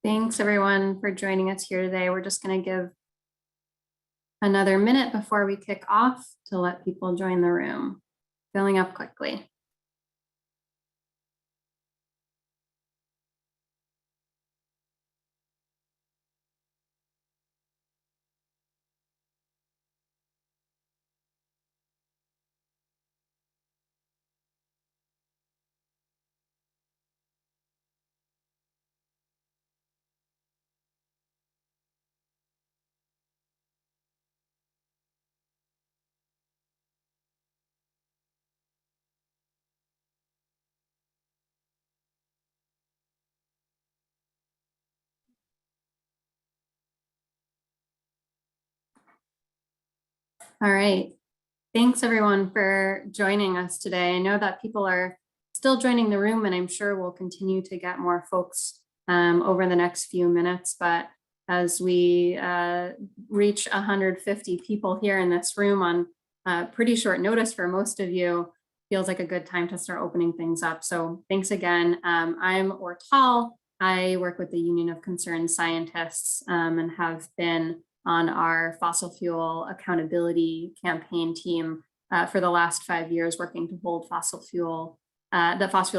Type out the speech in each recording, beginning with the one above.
Thanks everyone for joining us here today. We're just going to give another minute before we kick off to let people join the room, filling up quickly. All right. Thanks everyone for joining us today. I know that people are still joining the room, and I'm sure we'll continue to get more folks over the next few minutes. But as we reach 150 people here in this room on pretty short notice for most of you, feels like a good time to start opening things up. So thanks again. I'm Ortal. I work with the Union of Concerned Scientists and have been on our fossil fuel accountability campaign team for the last 5 years, working to hold the fossil fuel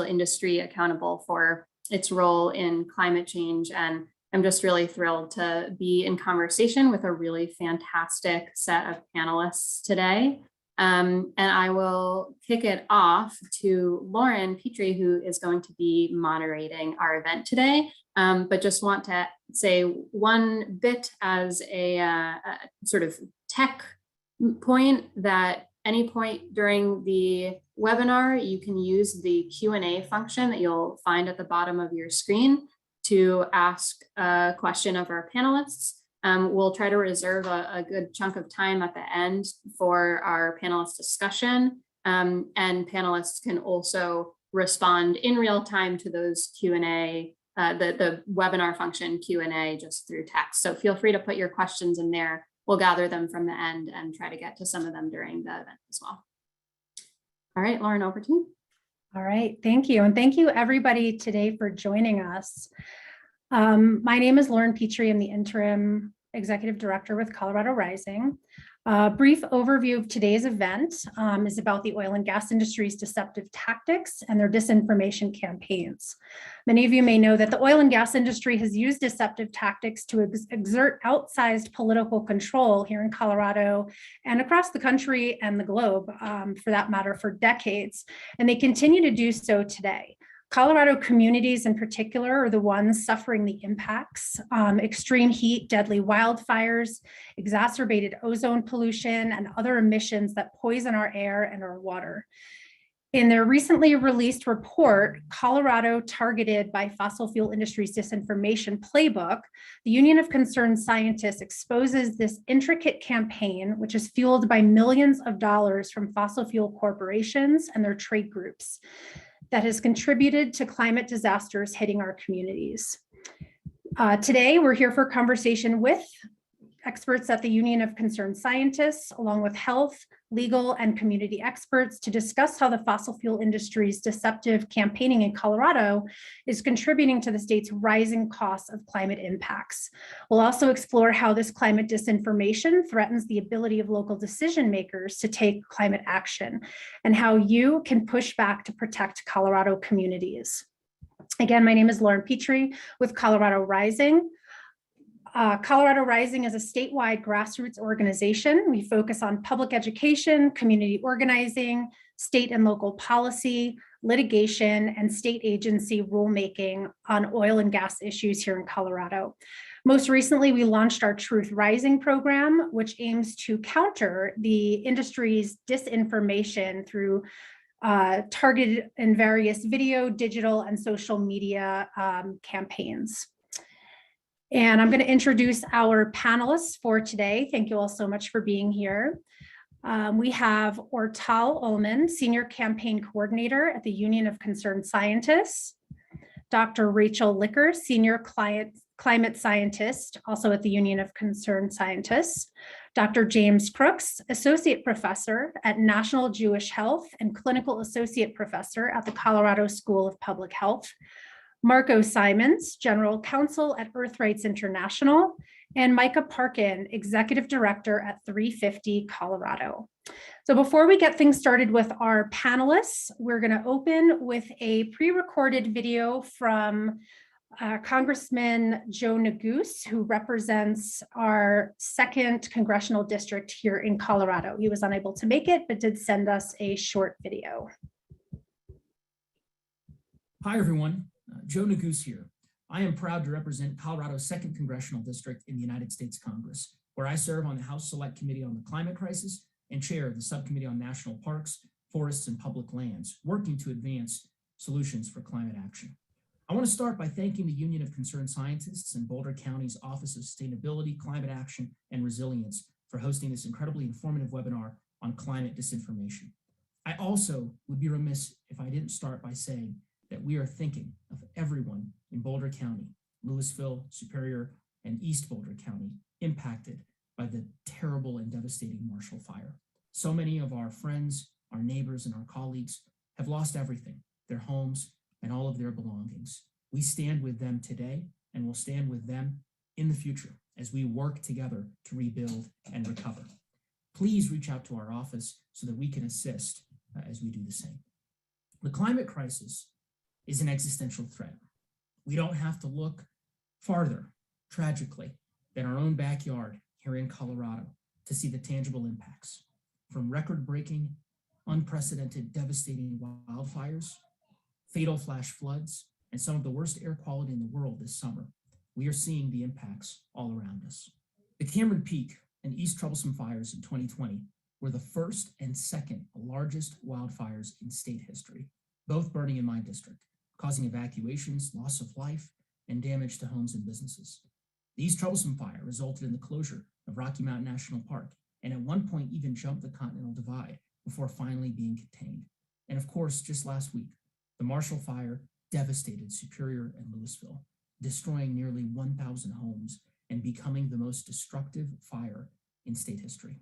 industry accountable for its role in climate change. And I'm just really thrilled to be in conversation with a really fantastic set of panelists today. And I will kick it off to Lauren Petrie, who is going to be moderating our event today. But just want to say one bit as a sort of tech point, that any point during the webinar, you can use the Q&A function that you'll find at the bottom of your screen to ask a question of our panelists. We'll try to reserve a good chunk of time at the end for our panelist discussion, and panelists can also respond in real time to those Q&A, the webinar function Q&A, just through text. So feel free to put your questions in there. We'll gather them from the end and try to get to some of them during the event as well. All right, Lauren, over to you. All right, thank you. And thank you everybody today for joining us. My name is Lauren Petrie. I'm the interim executive director with Colorado Rising. A brief overview of today's event is about the oil and gas industry's deceptive tactics and their disinformation campaigns. Many of you may know that the oil and gas industry has used deceptive tactics to exert outsized political control here in Colorado and across the country and the globe, for that matter, for decades. And they continue to do so today. Colorado communities in particular are the ones suffering the impacts. Extreme heat, deadly wildfires, exacerbated ozone pollution, and other emissions that poison our air and our water. In their recently released report, Colorado Targeted by Fossil Fuel Industry's Disinformation Playbook, the Union of Concerned Scientists exposes this intricate campaign, which is fueled by millions of dollars from fossil fuel corporations and their trade groups, that has contributed to climate disasters hitting our communities. Today, we're here for a conversation with experts at the Union of Concerned Scientists, along with health, legal, and community experts, to discuss how the fossil fuel industry's deceptive campaigning in Colorado is contributing to the state's rising costs of climate impacts. We'll also explore how this climate disinformation threatens the ability of local decision makers to take climate action, and how you can push back to protect Colorado communities. Again, my name is Lauren Petrie with Colorado Rising. Colorado Rising is a statewide grassroots organization. We focus on public education, community organizing, state and local policy, litigation, and state agency rulemaking on oil and gas issues here in Colorado. Most recently, we launched our Truth Rising program, which aims to counter the industry's disinformation through targeted and various video, digital, and social media campaigns. And I'm going to introduce our panelists for today. Thank you all so much for being here. We have Ortal Ullman, Senior Campaign Coordinator at the Union of Concerned Scientists. Dr. Rachel Licker, Senior Climate Scientist, also at the Union of Concerned Scientists. Dr. James Crooks, Associate Professor at National Jewish Health and Clinical Associate Professor at the Colorado School of Public Health. Marco Simons, General Counsel at Earth Rights International, and Micah Parkin, Executive Director at 350 Colorado. So before we get things started with our panelists, we're going to open with a pre-recorded video from Congressman Joe Neguse, who represents our 2nd Congressional District here in Colorado. He was unable to make it, but did send us a short video. Hi, everyone. Joe Neguse here. I am proud to represent Colorado's 2nd Congressional District in the United States Congress, where I serve on the House Select Committee on the Climate Crisis and chair of the Subcommittee on National Parks, Forests, and Public Lands, working to advance solutions for climate action. I want to start by thanking the Union of Concerned Scientists and Boulder County's Office of Sustainability, Climate Action, and Resilience for hosting this incredibly informative webinar on climate disinformation. I also would be remiss if I didn't start by saying that we are thinking of everyone in Boulder County, Louisville, Superior, and East Boulder County impacted by the terrible and devastating Marshall Fire. So many of our friends, our neighbors, and our colleagues have lost everything, their homes, and all of their belongings. We stand with them today and will stand with them in the future as we work together to rebuild and recover. Please reach out to our office so that we can assist as we do the same. The climate crisis is an existential threat. We don't have to look farther, tragically, than our own backyard here in Colorado to see the tangible impacts. From record-breaking, unprecedented, devastating wildfires, fatal flash floods, and some of the worst air quality in the world this summer, we are seeing the impacts all around us. The Cameron Peak and East Troublesome fires in 2020 were the 1st and 2nd largest wildfires in state history, both burning in my district, causing evacuations, loss of life, and damage to homes and businesses. The East Troublesome fire resulted in the closure of Rocky Mountain National Park, and at one point even jumped the Continental Divide before finally being contained. And of course, just last week, the Marshall Fire devastated Superior and Louisville, destroying nearly 1,000 homes and becoming the most destructive fire in state history.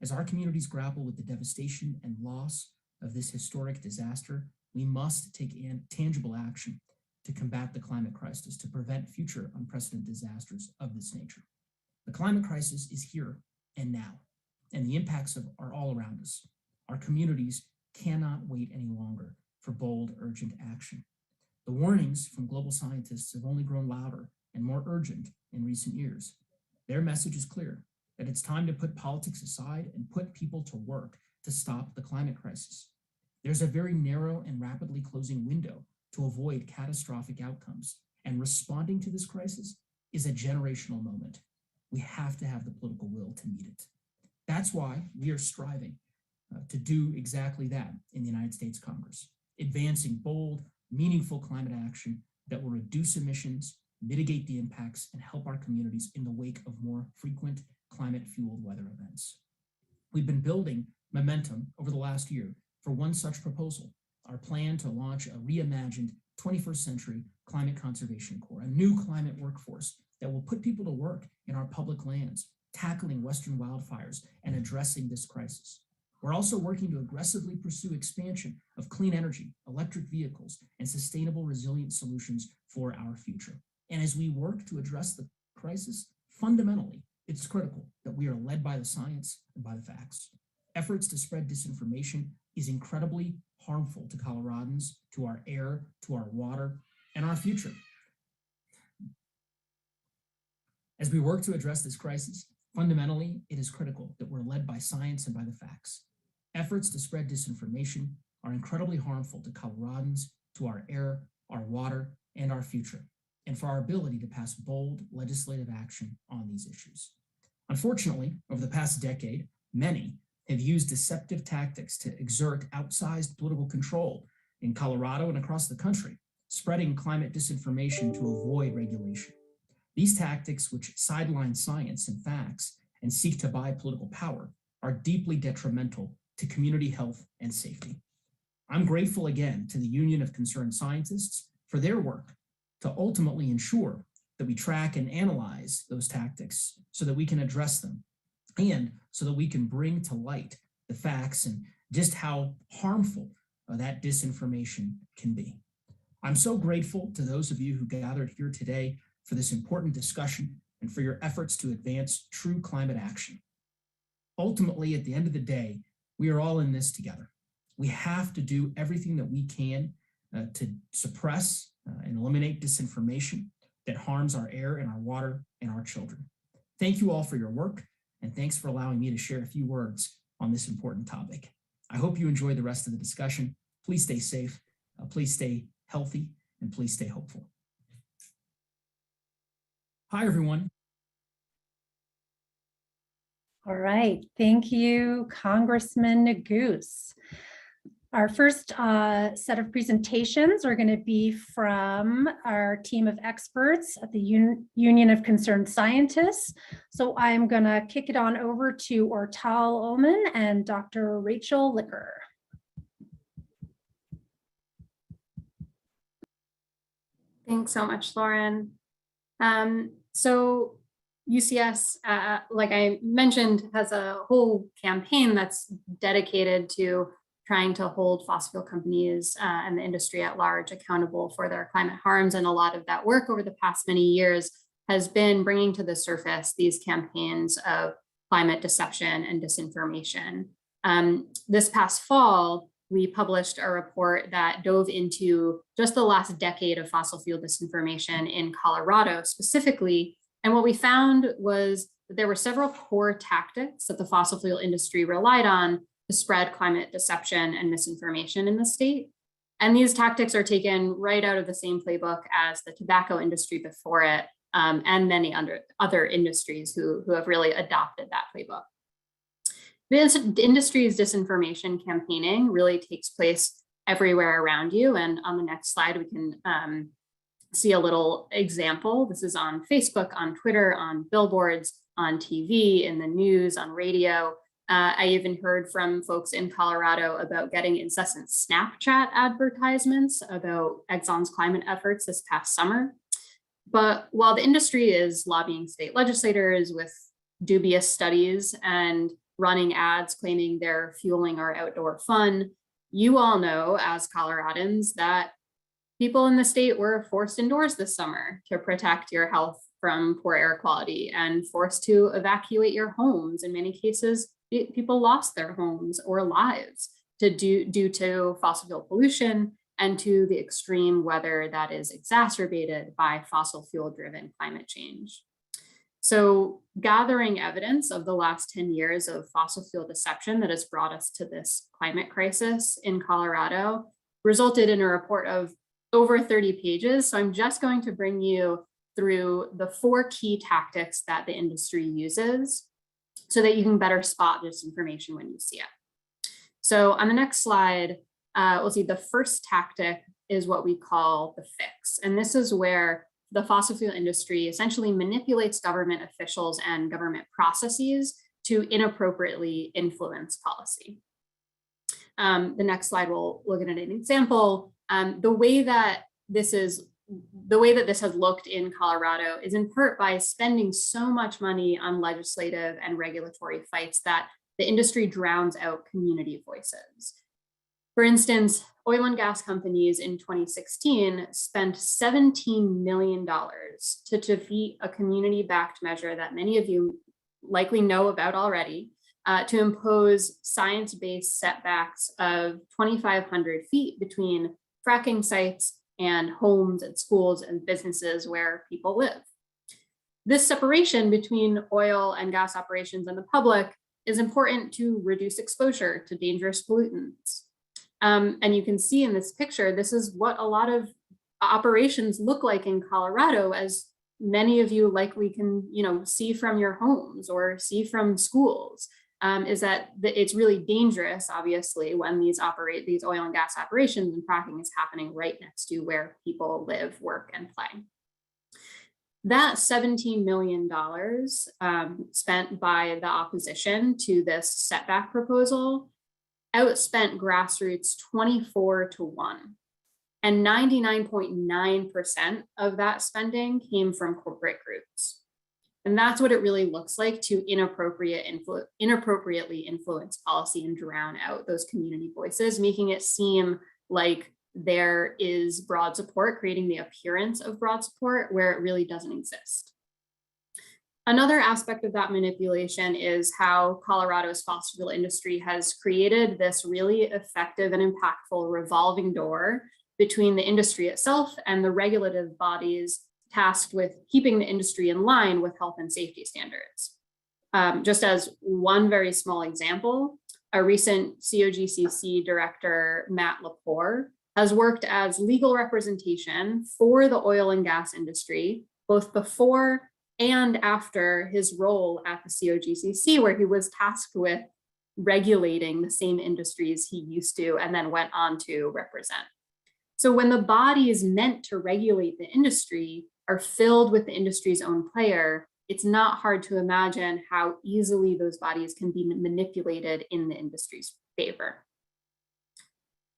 As our communities grapple with the devastation and loss of this historic disaster, we must take tangible action to combat the climate crisis, to prevent future unprecedented disasters of this nature. The climate crisis is here and now, and the impacts are all around us. Our communities cannot wait any longer for bold, urgent action. The warnings from global scientists have only grown louder and more urgent in recent years. Their message is clear, that it's time to put politics aside and put people to work to stop the climate crisis. There's a very narrow and rapidly closing window to avoid catastrophic outcomes, and responding to this crisis is a generational moment. We have to have the political will to meet it. That's why we are striving to do exactly that in the United States Congress, advancing bold, meaningful climate action that will reduce emissions, mitigate the impacts, and help our communities in the wake of more frequent climate-fueled weather events. We've been building momentum over the last year for one such proposal, our plan to launch a reimagined 21st century climate conservation corps, a new climate workforce that will put people to work in our public lands, tackling Western wildfires and addressing this crisis. We're also working to aggressively pursue expansion of clean energy, electric vehicles, and sustainable resilient solutions for our future. And as we work to address the crisis, fundamentally, it's critical that we are led by the science and by the facts. Efforts to spread disinformation is incredibly harmful to Coloradans, to our air, to our water, and our future. As we work to address this crisis, fundamentally, it is critical that we're led by science and by the facts. Efforts to spread disinformation are incredibly harmful to Coloradans, to our air, our water, and our future, and for our ability to pass bold legislative action on these issues. Unfortunately, over the past decade, many have used deceptive tactics to exert outsized political control in Colorado and across the country, spreading climate disinformation to avoid regulation. These tactics, which sideline science and facts and seek to buy political power, are deeply detrimental to community health and safety. I'm grateful again to the Union of Concerned Scientists for their work to ultimately ensure that we track and analyze those tactics so that we can address them, and so that we can bring to light the facts and just how harmful that disinformation can be. I'm so grateful to those of you who gathered here today for this important discussion and for your efforts to advance true climate action. Ultimately, at the end of the day, we are all in this together. We have to do everything that we can to suppress and eliminate disinformation that harms our air and our water and our children. Thank you all for your work, and thanks for allowing me to share a few words on this important topic. I hope you enjoy the rest of the discussion. Please stay safe, please stay healthy, and please stay hopeful. Hi, everyone. All right, thank you, Congressman Neguse. Our first set of presentations are going to be from our team of experts at the Union of Concerned Scientists. So I'm going to kick it on over to Ortal Oman and Dr. Rachel Licker. Thanks so much, Lauren. So UCS, like I mentioned, has a whole campaign that's dedicated to trying to hold fossil fuel companies and the industry at large accountable for their climate harms. And a lot of that work over the past many years has been bringing to the surface these campaigns of climate deception and disinformation. This past fall, we published a report that dove into just the last decade of fossil fuel disinformation in Colorado specifically. And what we found was that there were several core tactics that the fossil fuel industry relied on to spread climate deception and misinformation in the state. And these tactics are taken right out of the same playbook as the tobacco industry before it, and many other industries who have really adopted that playbook. The industry's disinformation campaigning really takes place everywhere around you. And on the next slide, we can see a little example. This is on Facebook, on Twitter, on billboards, on TV, in the news, on radio. I even heard from folks in Colorado about getting incessant Snapchat advertisements about Exxon's climate efforts this past summer. But while the industry is lobbying state legislators with dubious studies and running ads claiming they're fueling our outdoor fun, you all know as Coloradans that people in the state were forced indoors this summer to protect your health from poor air quality and forced to evacuate your homes. In many cases, people lost their homes or lives due to fossil fuel pollution and to the extreme weather that is exacerbated by fossil fuel driven climate change. So gathering evidence of the last 10 years of fossil fuel deception that has brought us to this climate crisis in Colorado resulted in a report of over 30 pages. So I'm just going to bring you through the 4 key tactics that the industry uses so that you can better spot disinformation when you see it. So on the next slide, we'll see the first tactic is what we call the fix. And this is where the fossil fuel industry essentially manipulates government officials and government processes to inappropriately influence policy. The next slide, we'll look at an example. The way that this has looked in Colorado is in part by spending so much money on legislative and regulatory fights that the industry drowns out community voices. For instance, oil and gas companies in 2016 spent $17 million to defeat a community-backed measure that many of you likely know about already, to impose science-based setbacks of 2,500 feet between fracking sites and homes and schools and businesses where people live. This separation between oil and gas operations and the public is important to reduce exposure to dangerous pollutants. And you can see in this picture, this is what a lot of operations look like in Colorado, as many of you likely can see from your homes or see from schools, is that it's really dangerous, obviously, when these oil and gas operations and fracking is happening right next to where people live, work, and play. That $17 million spent by the opposition to this setback proposal outspent grassroots 24-1. And 99.9% of that spending came from corporate groups. And that's what it really looks like to inappropriately influence policy and drown out those community voices, making it seem like there is broad support, creating the appearance of broad support where it really doesn't exist. Another aspect of that manipulation is how Colorado's fossil fuel industry has created this really effective and impactful revolving door between the industry itself and the regulative bodies tasked with keeping the industry in line with health and safety standards. Just as one very small example, a recent COGCC director, Matt Lepore, has worked as legal representation for the oil and gas industry, both before and after his role at the COGCC, where he was tasked with regulating the same industries he used to and then went on to represent. So when the bodies meant to regulate the industry are filled with the industry's own player, it's not hard to imagine how easily those bodies can be manipulated in the industry's favor.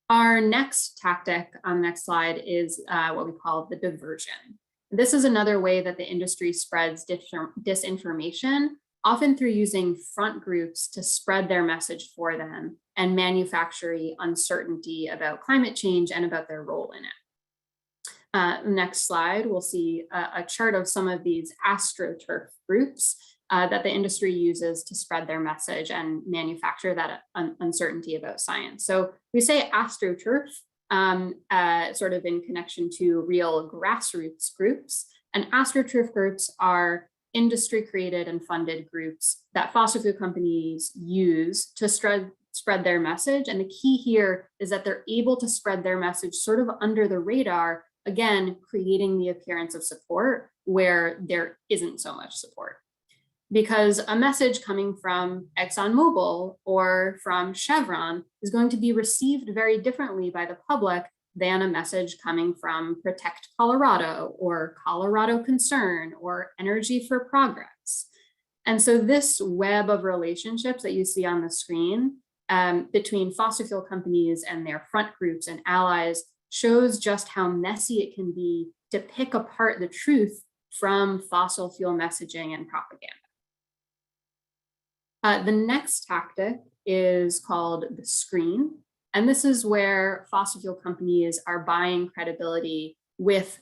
Our next tactic on the next slide is what we call the diversion. This is another way that the industry spreads disinformation, often through using front groups to spread their message for them and manufacture uncertainty about climate change and about their role in it. Next slide, we'll see a chart of some of these astroturf groups that the industry uses to spread their message and manufacture that uncertainty about science. So we say astroturf sort of in connection to real grassroots groups, and astroturf groups are industry created and funded groups that fossil fuel companies use to spread their message. And the key here is that they're able to spread their message sort of under the radar, again, creating the appearance of support where there isn't so much support. Because a message coming from ExxonMobil or from Chevron is going to be received very differently by the public than a message coming from Protect Colorado or Colorado Concern or Energy for Progress. And so this web of relationships that you see on the screen between fossil fuel companies and their front groups and allies shows just how messy it can be to pick apart the truth from fossil fuel messaging and propaganda. The next tactic is called the screen. And this is where fossil fuel companies are buying credibility with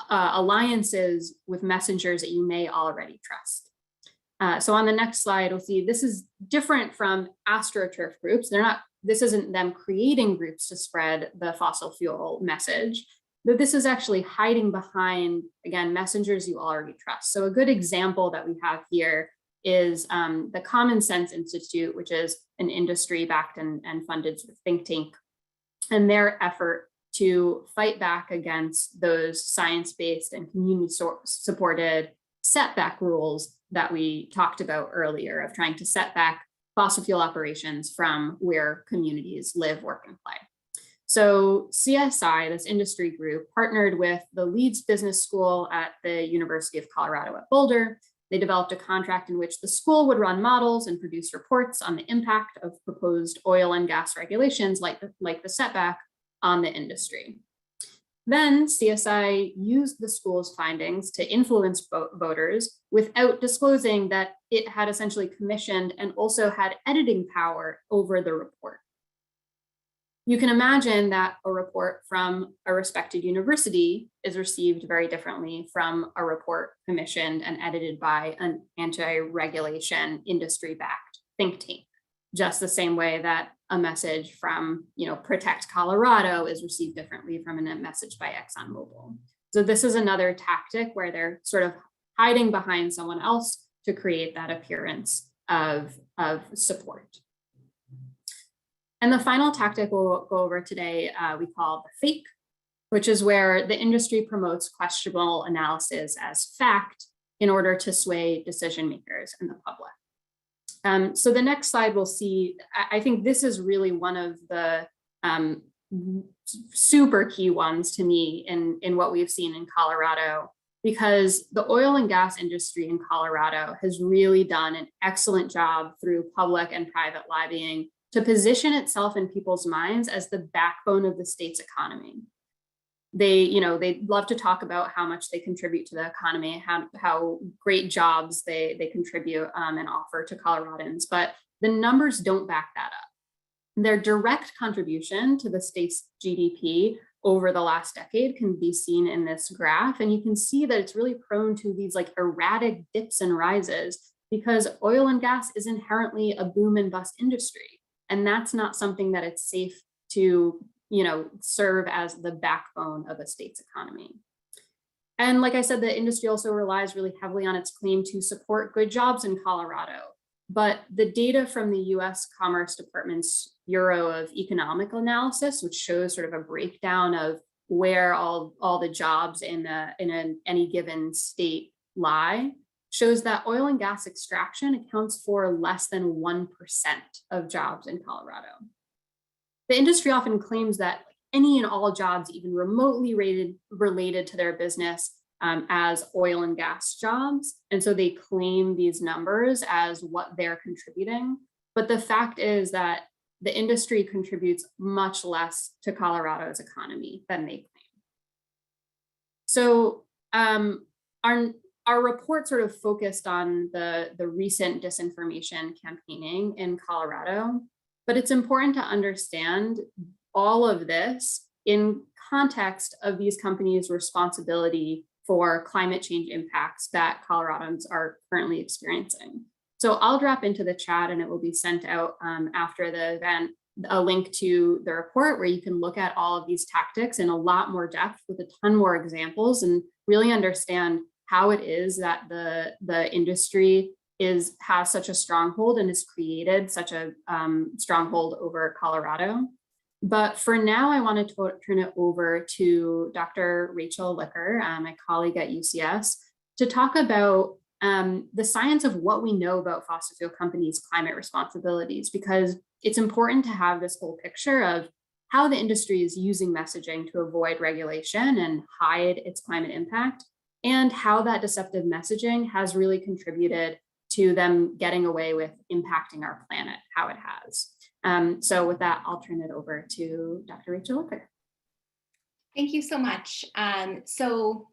alliances with messengers that you may already trust. So on the next slide, we'll see this is different from astroturf groups. This isn't them creating groups to spread the fossil fuel message, but this is actually hiding behind, again, messengers you already trust. So a good example that we have here is the Common Sense Institute, which is an industry-backed and funded sort of think tank, and their effort to fight back against those science-based and community-supported setback rules that we talked about earlier of trying to set back fossil fuel operations from where communities live, work, and play. So CSI, this industry group, partnered with the Leeds Business School at the University of Colorado at Boulder. They developed a contract in which the school would run models and produce reports on the impact of proposed oil and gas regulations like the setback on the industry. Then CSI used the school's findings to influence voters without disclosing that it had essentially commissioned and also had editing power over the report. You can imagine that a report from a respected university is received very differently from a report commissioned and edited by an anti-regulation industry-backed think tank, just the same way that a message from, Protect Colorado is received differently from a message by ExxonMobil. So this is another tactic where they're sort of hiding behind someone else to create that appearance of support. And the final tactic we'll go over today, we call the fake, which is where the industry promotes questionable analysis as fact in order to sway decision makers and the public. So the next slide we'll see, I think this is really one of the super key ones to me in what we've seen in Colorado, because the oil and gas industry in Colorado has really done an excellent job through public and private lobbying to position itself in people's minds as the backbone of the state's economy. They love to talk about how much they contribute to the economy, how great jobs they contribute and offer to Coloradans, but the numbers don't back that up. Their direct contribution to the state's GDP over the last decade can be seen in this graph. And you can see that it's really prone to these like erratic dips and rises because oil and gas is inherently a boom and bust industry. And that's not something that it's safe to, serve as the backbone of a state's economy. And like I said, the industry also relies really heavily on its claim to support good jobs in Colorado. But the data from the US Commerce Department's Bureau of Economic Analysis, which shows sort of a breakdown of where all the jobs in any given state lie, shows that oil and gas extraction accounts for less than 1% of jobs in Colorado. The industry often claims that any and all jobs, even remotely related to their business, as oil and gas jobs. And so they claim these numbers as what they're contributing. But the fact is that the industry contributes much less to Colorado's economy than they claim. So our report sort of focused on the recent disinformation campaigning in Colorado, but it's important to understand all of this in context of these companies' responsibility for climate change impacts that Coloradans are currently experiencing. So I'll drop into the chat and it will be sent out after the event, a link to the report where you can look at all of these tactics in a lot more depth with a ton more examples and really understand how it is that the industry has such a stronghold and has created such a stronghold over Colorado. But for now, I wanted to turn it over to Dr. Rachel Licker, my colleague at UCS, to talk about the science of what we know about fossil fuel companies' climate responsibilities, because it's important to have this whole picture of how the industry is using messaging to avoid regulation and hide its climate impact, and how that deceptive messaging has really contributed to them getting away with impacting our planet, how it has. So with that, I'll turn it over to Dr. Rachel Licker. Thank you so much. So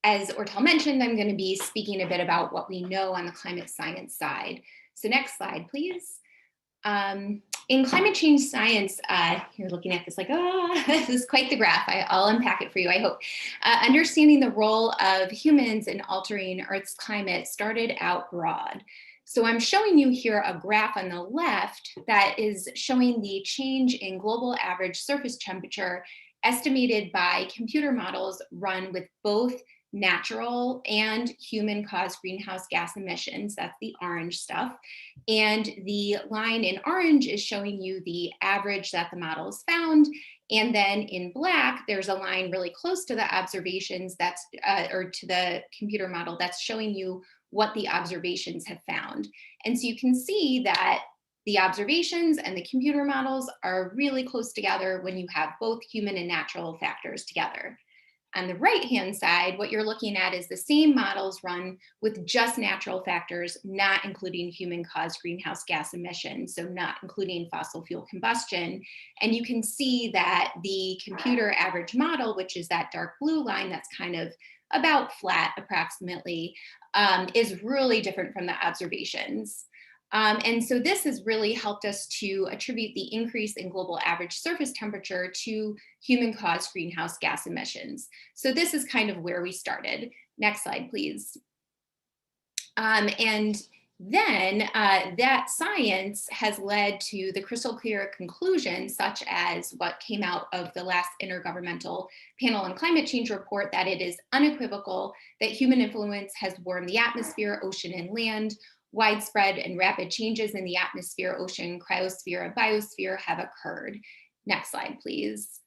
as Ortel mentioned, I'm going to be speaking a bit about what we know on the climate science side. So next slide, please. In climate change science, you're looking at this like, this is quite the graph. I'll unpack it for you, I hope. Understanding the role of humans in altering Earth's climate started out broad. So I'm showing you here a graph on the left that is showing the change in global average surface temperature estimated by computer models run with both natural and human-caused greenhouse gas emissions. That's the orange stuff. And the line in orange is showing you the average that the models found. And then in black, there's a line really close to the observations that's, or to the computer model that's showing you what the observations have found. And so you can see that the observations and the computer models are really close together when you have both human and natural factors together. On the right-hand side, what you're looking at is the same models run with just natural factors, not including human-caused greenhouse gas emissions, so not including fossil fuel combustion. And you can see that the computer average model, which is that dark blue line that's kind of about flat approximately, is really different from the observations. And so this has really helped us to attribute the increase in global average surface temperature to human-caused greenhouse gas emissions. So this is kind of where we started. Next slide, please. And then that science has led to the crystal clear conclusions, such as what came out of the last Intergovernmental Panel on Climate Change report, that it is unequivocal that human influence has warmed the atmosphere, ocean, and land. Widespread and rapid changes in the atmosphere, ocean, cryosphere, and biosphere have occurred. Next slide, please.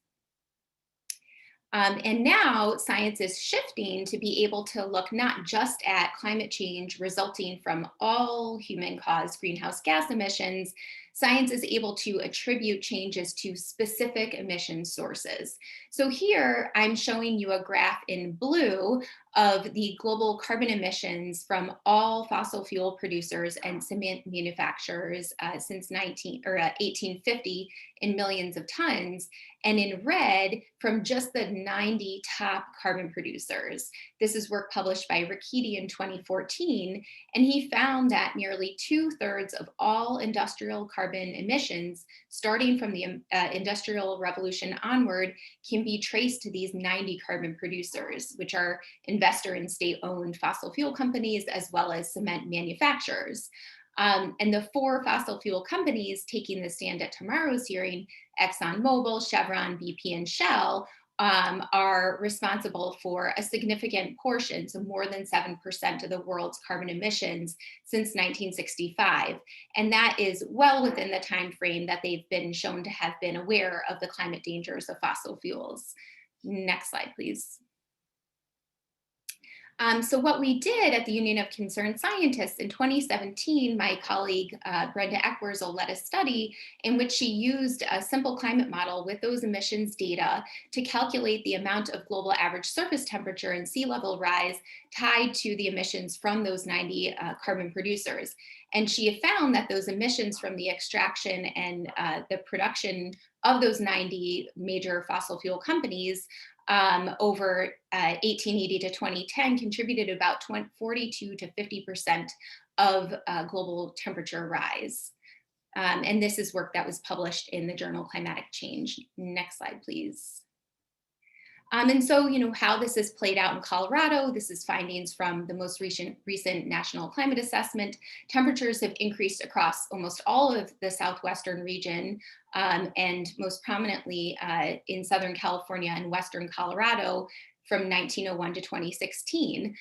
And now science is shifting to be able to look not just at climate change resulting from all human-caused greenhouse gas emissions. Science is able to attribute changes to specific emission sources. So here I'm showing you a graph in blue of the global carbon emissions from all fossil fuel producers and cement manufacturers since 1850 in millions of tons, and in red from just the 90 top carbon producers. This is work published by Ricchetti in 2014, and he found that nearly 2/3 of all industrial carbon emissions, starting from the Industrial Revolution onward, can be traced to these 90 carbon producers, which are investor and state-owned fossil fuel companies, as well as cement manufacturers. And the 4 fossil fuel companies taking the stand at tomorrow's hearing, ExxonMobil, Chevron, BP, and Shell, are responsible for a significant portion, so more than 7% of the world's carbon emissions since 1965. And that is well within the time frame that they've been shown to have been aware of the climate dangers of fossil fuels. Next slide, please. So what we did at the Union of Concerned Scientists in 2017, my colleague Brenda Eckwurzel led a study in which she used a simple climate model with those emissions data to calculate the amount of global average surface temperature and sea level rise tied to the emissions from those 90 carbon producers. And she found that those emissions from the extraction and the production of those 90 major fossil fuel companies over 1880 to 2010 contributed about 42 to 50% of global temperature rise. And this is work that was published in the journal Climatic Change. Next slide, please. And so, how this is played out in Colorado, this is findings from the most recent National Climate Assessment. Temperatures have increased across almost all of the southwestern region, and most prominently in Southern California and Western Colorado from 1901 to 2016.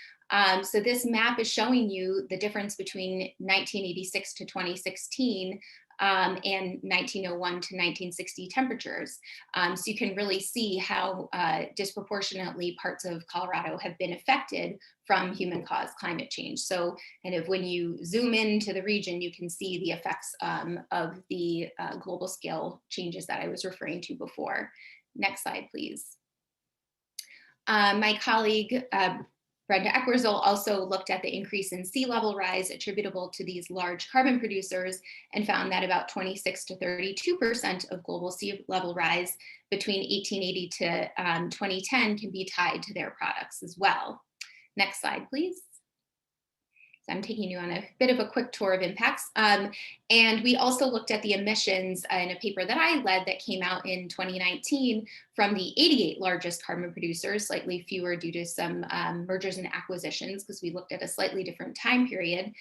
So this map is showing you the difference between 1986 to 2016 and 1901 to 1960 temperatures. So you can really see how disproportionately parts of Colorado have been affected from human-caused climate change. So kind of when you zoom into the region, you can see the effects of the global scale changes that I was referring to before. Next slide, please. My colleague, Brenda Eckwurzel, also looked at the increase in sea level rise attributable to these large carbon producers and found that about 26 to 32% of global sea level rise between 1880 to 2010 can be tied to their products as well. Next slide, please. So I'm taking you on a bit of a quick tour of impacts. And we also looked at the emissions in a paper that I led that came out in 2019 from the 88 largest carbon producers, slightly fewer due to some mergers and acquisitions, because we looked at a slightly different time period.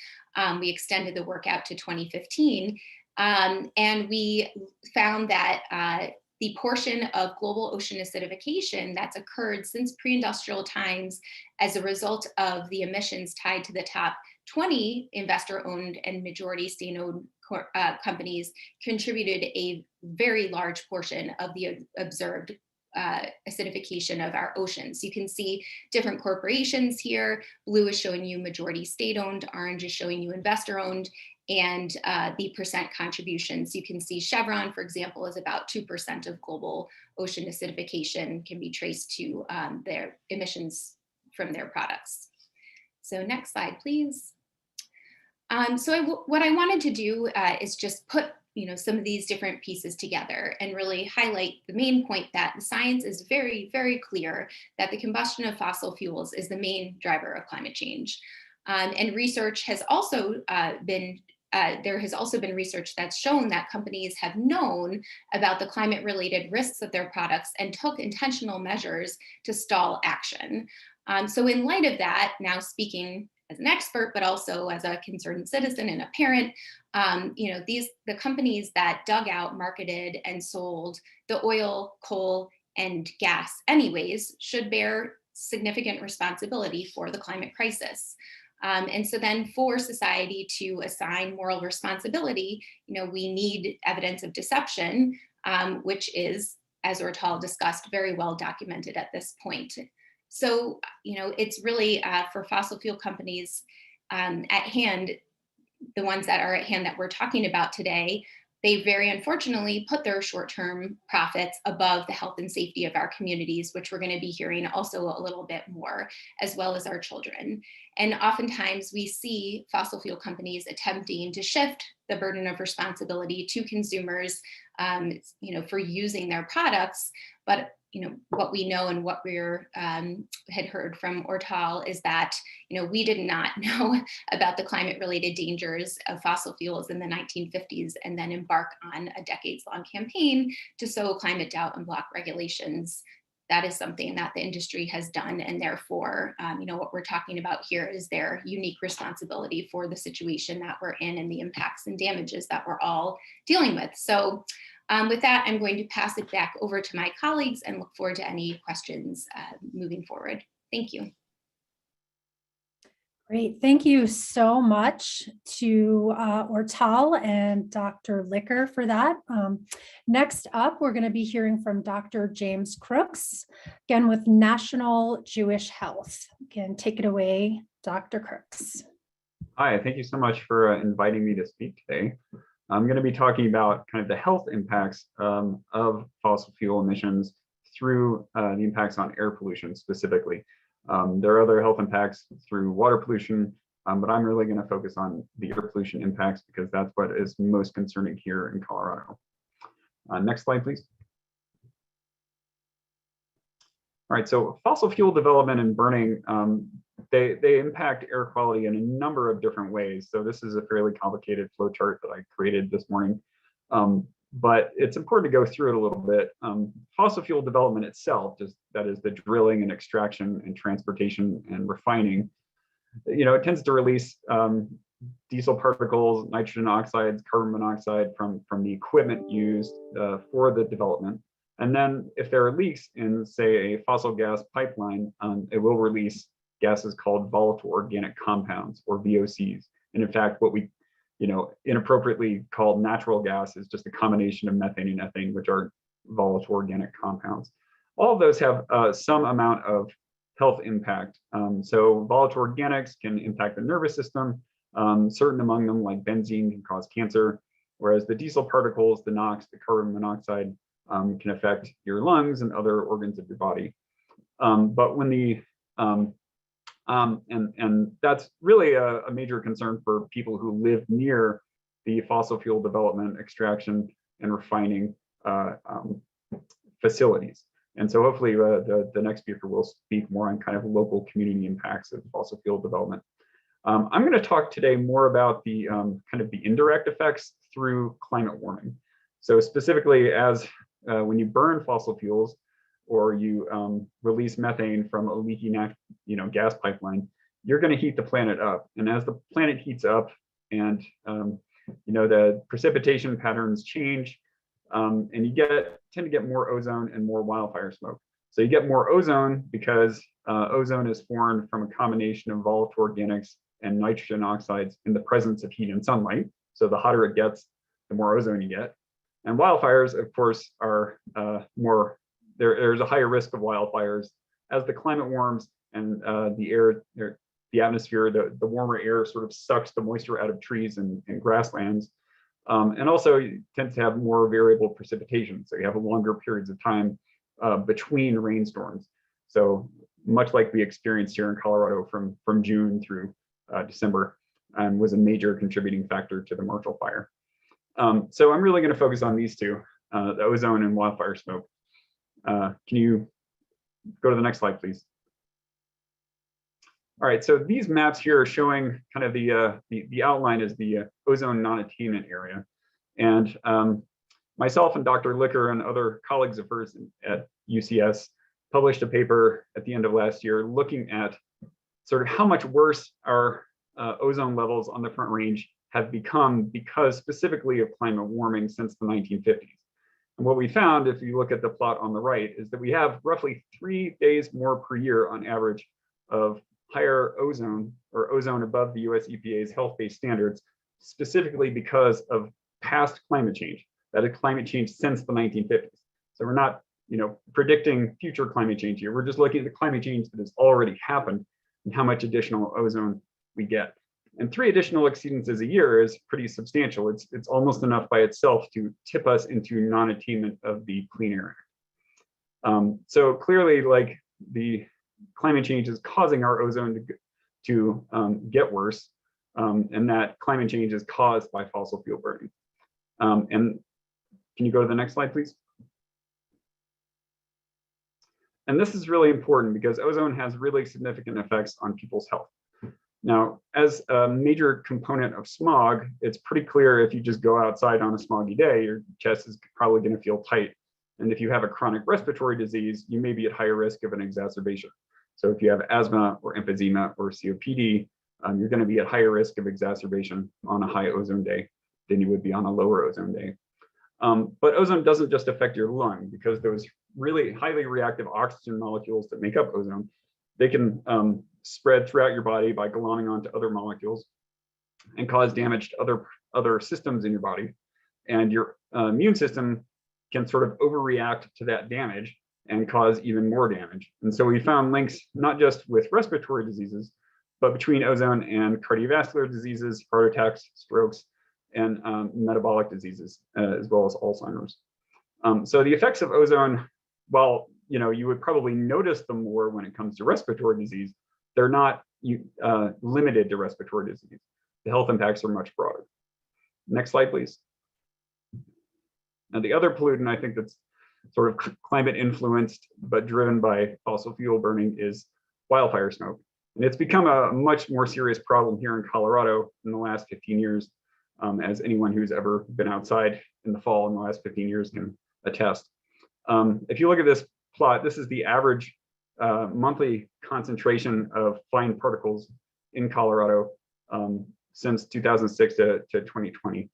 We extended the work out to 2015. And we found that the portion of global ocean acidification that's occurred since pre-industrial times as a result of the emissions tied to the top 20 investor-owned and majority state-owned companies contributed a very large portion of the observed acidification of our oceans. You can see different corporations here. Blue is showing you majority state-owned, orange is showing you investor-owned, and the percent contributions. You can see Chevron, for example, is about 2% of global ocean acidification can be traced to their emissions from their products. So next slide, please. What I wanted to do is just put some of these different pieces together and really highlight the main point that the science is very, very clear that the combustion of fossil fuels is the main driver of climate change. And research has also there has also been research that's shown that companies have known about the climate-related risks of their products and took intentional measures to stall action. So in light of that, now speaking as an expert, but also as a concerned citizen and a parent, the companies that dug out, marketed, and sold the oil, coal, and gas anyways should bear significant responsibility for the climate crisis. And so then for society to assign moral responsibility, we need evidence of deception, which is, as Ortal discussed, very well documented at this point. So, it's really for fossil fuel companies at hand, the ones that are at hand that we're talking about today, they very unfortunately put their short-term profits above the health and safety of our communities, which we're going to be hearing also a little bit more, as well as our children. And oftentimes we see fossil fuel companies attempting to shift the burden of responsibility to consumers, for using their products. But what we know and what we're had heard from Ortal is that we did not know about the climate-related dangers of fossil fuels in the 1950s, and then embark on a decades-long campaign to sow climate doubt and block regulations. That is something that the industry has done, and therefore, what we're talking about here is their unique responsibility for the situation that we're in and the impacts and damages that we're all dealing with. So with that, I'm going to pass it back over to my colleagues and look forward to any questions moving forward. Thank you. Great. Thank you so much to Ortal and Dr. Licker for that. Next up, we're going to be hearing from Dr. James Crooks, again with National Jewish Health. Again, take it away, Dr. Crooks. Hi, thank you so much for inviting me to speak today. I'm going to be talking about kind of the health impacts of fossil fuel emissions through the impacts on air pollution specifically. There are other health impacts through water pollution, but I'm really going to focus on the air pollution impacts because that's what is most concerning here in Colorado. Next slide, please. All right, so fossil fuel development and burning, they impact air quality in a number of different ways. So this is a fairly complicated flow chart that I created this morning, but it's important to go through it a little bit. Fossil fuel development itself, that is the drilling and extraction and transportation and refining, it tends to release diesel particles, nitrogen oxides, carbon monoxide from the equipment used for the development. And then if there are leaks in, say, a fossil gas pipeline, it will release gases called volatile organic compounds, or VOCs. And in fact, what we inappropriately call natural gas is just a combination of methane and ethane, which are volatile organic compounds. All of those have some amount of health impact. So volatile organics can impact the nervous system. Certain among them, like benzene, can cause cancer, whereas the diesel particles, the NOx, the carbon monoxide, can affect your lungs and other organs of your body. But when the and that's really a major concern for people who live near the fossil fuel development, extraction, and refining facilities. And so hopefully the next speaker will speak more on kind of local community impacts of fossil fuel development. I'm going to talk today more about the kind of the indirect effects through climate warming. So specifically, as when you burn fossil fuels, or you release methane from a leaky gas pipeline, you're going to heat the planet up. And as the planet heats up and the precipitation patterns change, and you tend to get more ozone and more wildfire smoke. So you get more ozone because ozone is formed from a combination of volatile organics and nitrogen oxides in the presence of heat and sunlight. So the hotter it gets, the more ozone you get. And wildfires, of course, are there's a higher risk of wildfires as the climate warms and the atmosphere, the warmer air sort of sucks the moisture out of trees and grasslands. And also you tend to have more variable precipitation. So you have longer periods of time between rainstorms. So much like we experienced here in Colorado from June through December, was a major contributing factor to the Marshall Fire. So I'm really going to focus on these two, the ozone and wildfire smoke. Can you go to the next slide, please? All right, so these maps here are showing kind of the outline is the ozone non-attainment area. And myself and Dr. Licker and other colleagues of hers at UCS published a paper at the end of last year looking at sort of how much worse our ozone levels on the Front Range have become because specifically of climate warming since the 1950s. And what we found, if you look at the plot on the right, is that we have roughly 3 days more per year on average of higher ozone or ozone above the US EPA's health-based standards, specifically because of past climate change. That is climate change since the 1950s. So we're not predicting future climate change here. We're just looking at the climate change that has already happened and how much additional ozone we get. And 3 additional exceedances a year is pretty substantial. It's almost enough by itself to tip us into non-attainment of the Clean Air Act. So clearly, like, the climate change is causing our ozone to get worse, and that climate change is caused by fossil fuel burning. And can you go to the next slide, please? And this is really important because ozone has really significant effects on people's health. Now, as a major component of smog, it's pretty clear if you just go outside on a smoggy day, your chest is probably going to feel tight. And if you have a chronic respiratory disease, you may be at higher risk of an exacerbation. So if you have asthma or emphysema or COPD, you're going to be at higher risk of exacerbation on a high ozone day than you would be on a lower ozone day. But ozone doesn't just affect your lung, because those really highly reactive oxygen molecules that make up ozone, they can spread throughout your body by glomming onto other molecules and cause damage to other systems in your body. And your immune system can sort of overreact to that damage and cause even more damage. And so we found links not just with respiratory diseases, but between ozone and cardiovascular diseases, heart attacks, strokes, and metabolic diseases, as well as Alzheimer's. So the effects of ozone, while you would probably notice them more when it comes to respiratory disease, they're not limited to respiratory disease. The health impacts are much broader. Next slide, please. Now, the other pollutant I think that's sort of climate influenced but driven by fossil fuel burning is wildfire smoke. And it's become a much more serious problem here in Colorado in the last 15 years, as anyone who's ever been outside in the fall in the last 15 years can attest. If you look at this plot, this is the average monthly concentration of fine particles in Colorado since 2006 to 2020.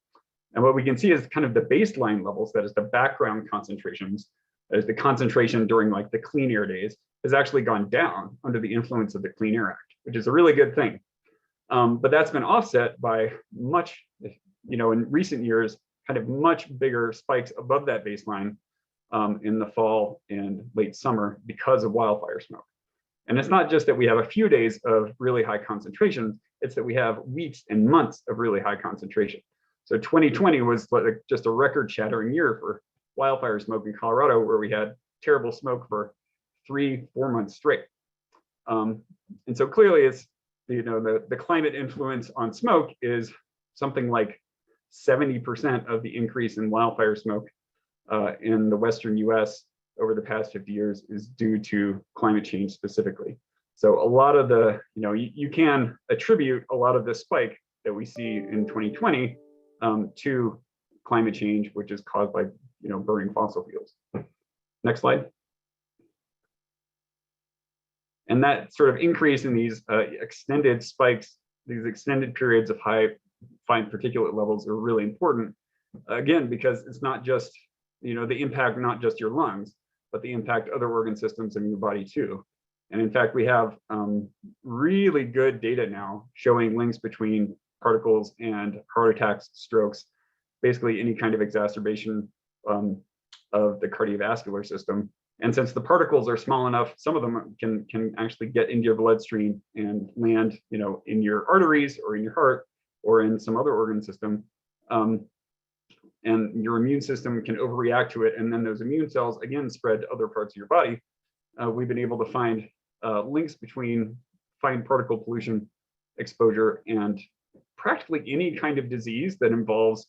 And what we can see is kind of the baseline levels, that is the background concentrations, as the concentration during like the clean air days has actually gone down under the influence of the Clean Air Act, which is a really good thing. But that's been offset by much, in recent years, kind of much bigger spikes above that baseline in the fall and late summer because of wildfire smoke. And it's not just that we have a few days of really high concentration, it's that we have weeks and months of really high concentration. So 2020 was like just a record-shattering year for wildfire smoke in Colorado, where we had terrible smoke for 3-4 months straight. And so clearly it's, the climate influence on smoke is something like 70% of the increase in wildfire smoke in the Western US over the past 50 years is due to climate change specifically. So a lot of the, you can attribute a lot of the spike that we see in 2020 to climate change, which is caused by, burning fossil fuels. Next slide. And that sort of increase in these extended spikes, these extended periods of high fine particulate levels are really important, again, because it's not just, the impact, not just your lungs, but the impact other organ systems in your body too. And in fact, we have really good data now showing links between particles and heart attacks, strokes, basically any kind of exacerbation of the cardiovascular system. And since the particles are small enough, some of them can actually get into your bloodstream and land, in your arteries or in your heart or in some other organ system. And your immune system can overreact to it. And then those immune cells, again, spread to other parts of your body. We've been able to find links between fine particle pollution exposure and practically any kind of disease that involves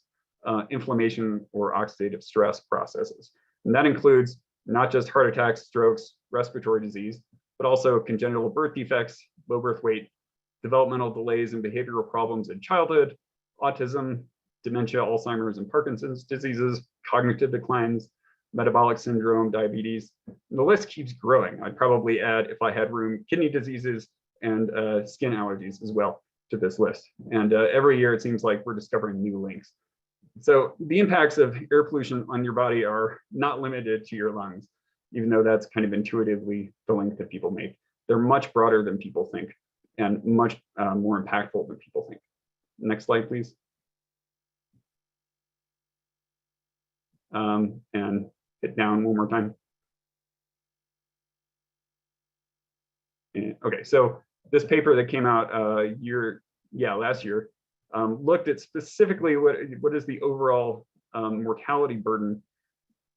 inflammation or oxidative stress processes. And that includes not just heart attacks, strokes, respiratory disease, but also congenital birth defects, low birth weight, developmental delays and behavioral problems in childhood, autism, dementia, Alzheimer's and Parkinson's diseases, cognitive declines, metabolic syndrome, diabetes. And the list keeps growing. I'd probably add, if I had room, kidney diseases and skin allergies as well to this list. And every year it seems like we're discovering new links. So the impacts of air pollution on your body are not limited to your lungs, even though that's kind of intuitively the link that people make. They're much broader than people think and much more impactful than people think. Next slide, please. And hit down one more time. Okay, so this paper that came out a year last year, looked at specifically what is the overall mortality burden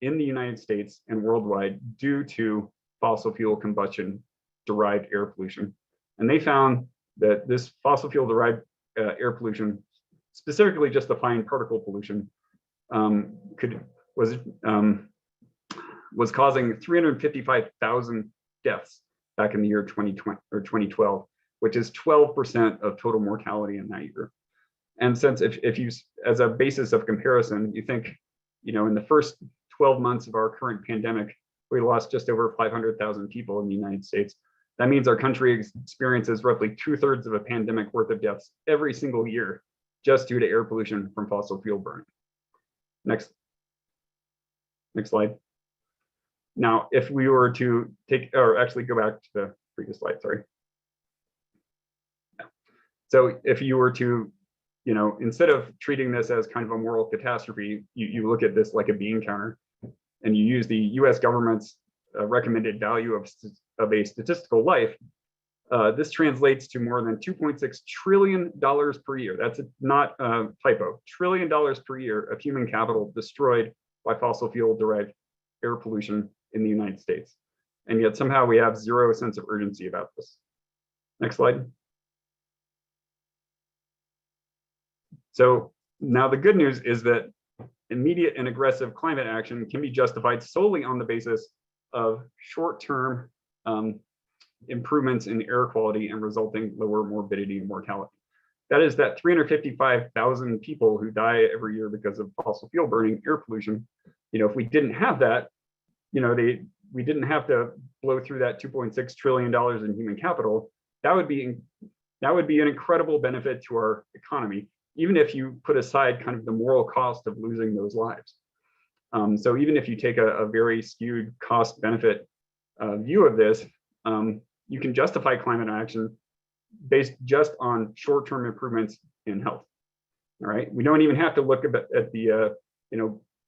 in the United States and worldwide due to fossil fuel combustion derived air pollution. And they found that this fossil fuel derived air pollution, specifically just the fine particle pollution, was causing 355,000 deaths back in the year 2020 or 2012, which is 12% of total mortality in that year. And since if you, as a basis of comparison, you think, in the first 12 months of our current pandemic, we lost just over 500,000 people in the United States. That means our country experiences roughly 2/3 of a pandemic worth of deaths every single year, just due to air pollution from fossil fuel burning. Next slide. Now, if we were to take, or actually go back to the previous slide, sorry. So if you were to, instead of treating this as kind of a moral catastrophe, you look at this like a bean counter, and you use the US government's recommended value of a statistical life. This translates to more than $2.6 trillion per year. That's not a typo, $1 trillion per year of human capital destroyed by fossil fuel derived air pollution in the United States. And yet somehow we have zero sense of urgency about this. Next slide. So now the good news is that immediate and aggressive climate action can be justified solely on the basis of short-term improvements in air quality and resulting lower morbidity and mortality. That is that 355,000 people who die every year because of fossil fuel burning air pollution. If we didn't have that, we didn't have to blow through that $2.6 trillion in human capital. That would be an incredible benefit to our economy, even if you put aside kind of the moral cost of losing those lives. So even if you take a very skewed cost benefit view of this, you can justify climate action based just on short-term improvements in health. All right, we don't even have to look at the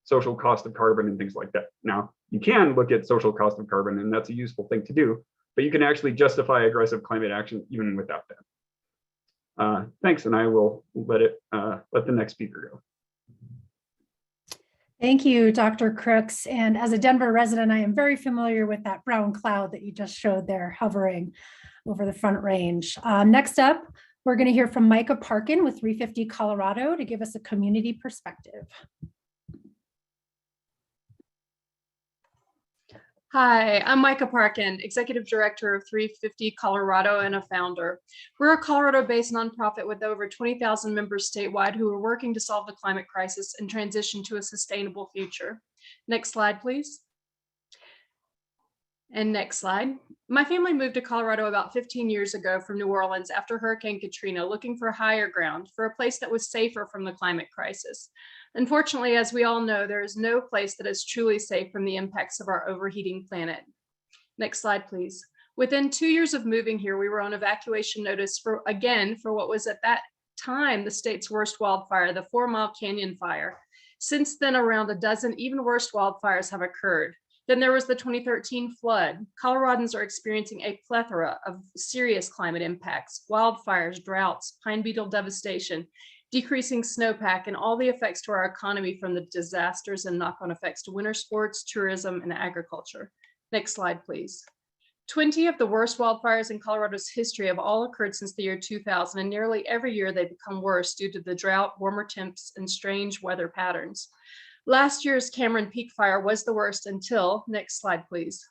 social cost of carbon and things like that. Now, you can look at social cost of carbon, and that's a useful thing to do, but you can actually justify aggressive climate action even without that. Thanks, and I will let the next speaker go. Thank you, Dr. Crooks. And as a Denver resident, I am very familiar with that brown cloud that you just showed there hovering over the Front Range. Next up, we're going to hear from Micah Parkin with 350 Colorado to give us a community perspective. Hi, I'm Micah Parkin, Executive Director of 350 Colorado and a founder. We're a Colorado-based nonprofit with over 20,000 members statewide who are working to solve the climate crisis and transition to a sustainable future. Next slide, please. And next slide. My family moved to Colorado about 15 years ago from New Orleans after Hurricane Katrina, looking for higher ground, for a place that was safer from the climate crisis. Unfortunately, as we all know, there is no place that is truly safe from the impacts of our overheating planet. Next slide, please. Within 2 years of moving here, we were on evacuation notice for what was at that time the state's worst wildfire, the 4 Mile Canyon fire. Since then, around a dozen even worse wildfires have occurred. Then there was the 2013 flood. Coloradans are experiencing a plethora of serious climate impacts: wildfires, droughts, pine beetle devastation, decreasing snowpack, and all the effects to our economy from the disasters and knock-on effects to winter sports, tourism, and agriculture. Next slide, please. 20 of the worst wildfires in Colorado's history have all occurred since the year 2000, and nearly every year they become worse due to the drought, warmer temps, and strange weather patterns. Last year's Cameron Peak fire was the worst until, next slide, please.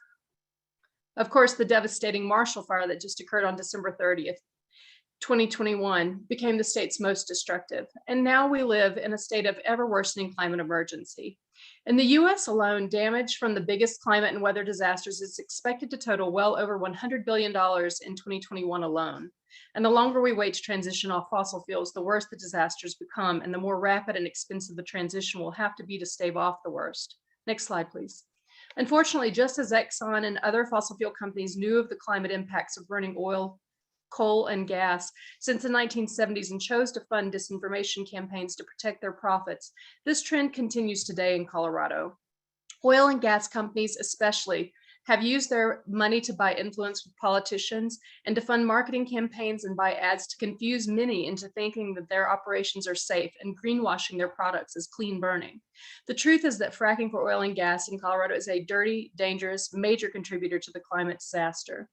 Of course, the devastating Marshall fire that just occurred on December 30th. 2021 became the state's most destructive, and now we live in a state of ever worsening climate emergency. In the US alone, damage from the biggest climate and weather disasters is expected to total well over $100 billion in 2021 alone. And the longer we wait to transition off fossil fuels, the worse the disasters become, and the more rapid and expensive the transition will have to be to stave off the worst. Next slide, please. Unfortunately, just as Exxon and other fossil fuel companies knew of the climate impacts of burning oil, coal, and gas since the 1970s and chose to fund disinformation campaigns to protect their profits, this trend continues today in Colorado. Oil and gas companies especially have used their money to buy influence with politicians and to fund marketing campaigns and buy ads to confuse many into thinking that their operations are safe and greenwashing their products as clean burning. The truth is that fracking for oil and gas in Colorado is a dirty, dangerous, major contributor to the climate disaster.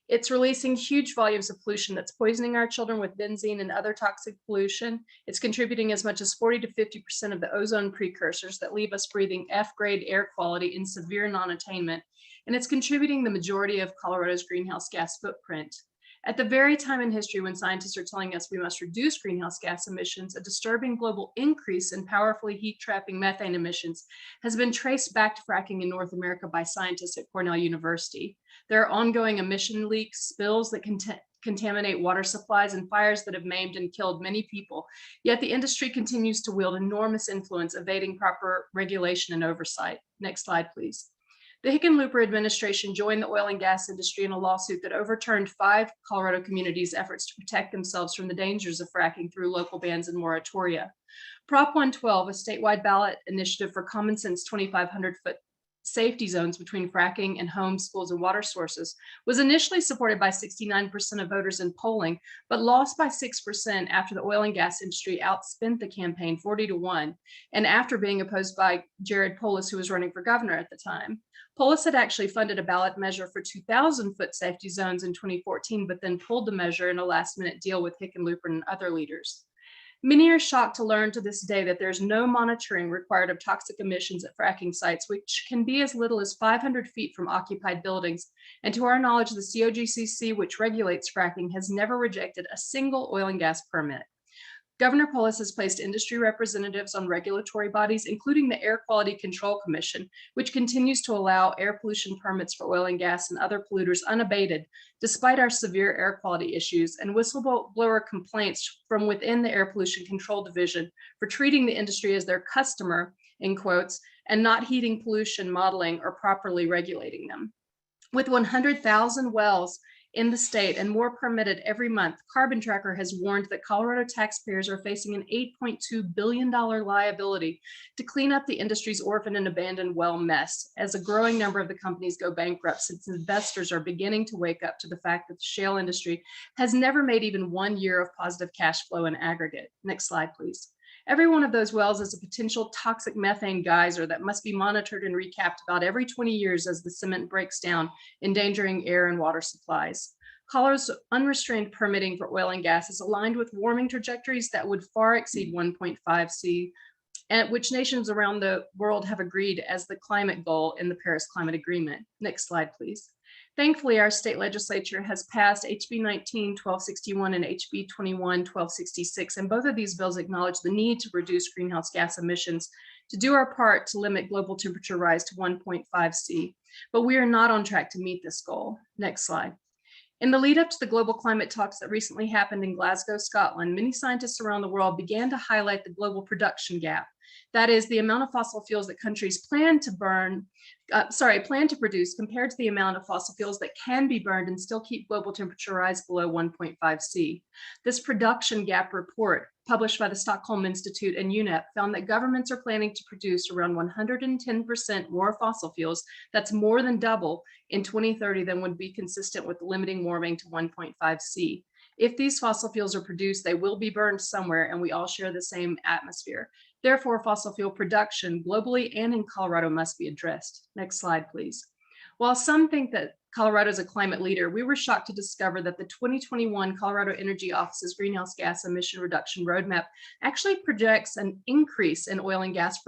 It's releasing huge volumes of pollution that's poisoning our children with benzene and other toxic pollution. It's contributing as much as 40 to 50% of the ozone precursors that leave us breathing F-grade air quality in severe non-attainment. And it's contributing the majority of Colorado's greenhouse gas footprint. At the very time in history when scientists are telling us we must reduce greenhouse gas emissions, a disturbing global increase in powerfully heat-trapping methane emissions has been traced back to fracking in North America by scientists at Cornell University. There are ongoing emission leaks, spills that contaminate water supplies, and fires that have maimed and killed many people. Yet the industry continues to wield enormous influence, evading proper regulation and oversight. Next slide, please. The Hickenlooper administration joined the oil and gas industry in a lawsuit that overturned 5 Colorado communities' efforts to protect themselves from the dangers of fracking through local bans and moratoria. Prop 112, a statewide ballot initiative for common sense 2,500-foot safety zones between fracking and homes, schools, and water sources, was initially supported by 69% of voters in polling, but lost by 6% after the oil and gas industry outspent the campaign 40-1, and after being opposed by Jared Polis, who was running for governor at the time. Polis had actually funded a ballot measure for 2,000-foot safety zones in 2014, but then pulled the measure in a last-minute deal with Hickenlooper and other leaders. Many are shocked to learn to this day that there's no monitoring required of toxic emissions at fracking sites, which can be as little as 500 feet from occupied buildings. And to our knowledge, the COGCC, which regulates fracking, has never rejected a single oil and gas permit. Governor Polis has placed industry representatives on regulatory bodies, including the Air Quality Control Commission, which continues to allow air pollution permits for oil and gas and other polluters unabated, despite our severe air quality issues, and whistleblower complaints from within the Air Pollution Control Division for treating the industry as their customer, in quotes, and not heeding pollution modeling or properly regulating them. With 100,000 wells in the state and more permitted every month, Carbon Tracker has warned that Colorado taxpayers are facing an $8.2 billion liability to clean up the industry's orphan and abandoned well mess, as a growing number of the companies go bankrupt, since investors are beginning to wake up to the fact that the shale industry has never made even 1 year of positive cash flow in aggregate. Next slide, please. Every one of those wells is a potential toxic methane geyser that must be monitored and recapped about every 20 years as the cement breaks down, endangering air and water supplies. Colorado's unrestrained permitting for oil and gas is aligned with warming trajectories that would far exceed 1.5 C, and which nations around the world have agreed as the climate goal in the Paris Climate Agreement. Next slide, please. Thankfully, our state legislature has passed HB 19-1261 and HB 21-1266, and both of these bills acknowledge the need to reduce greenhouse gas emissions to do our part to limit global temperature rise to 1.5 C, but we are not on track to meet this goal. Next slide. In the lead up to the global climate talks that recently happened in Glasgow, Scotland, many scientists around the world began to highlight the global production gap. That is the amount of fossil fuels that countries plan to produce compared to the amount of fossil fuels that can be burned and still keep global temperature rise below 1.5 C. This production gap report, published by the Stockholm Institute and UNEP, found that governments are planning to produce around 110% more fossil fuels, that's more than double, in 2030 than would be consistent with limiting warming to 1.5 C. If these fossil fuels are produced, they will be burned somewhere, and we all share the same atmosphere. Therefore, fossil fuel production globally and in Colorado must be addressed. Next slide, please. While some think that Colorado is a climate leader, we were shocked to discover that the 2021 Colorado Energy Office's greenhouse gas emission reduction roadmap actually projects an increase in oil and gas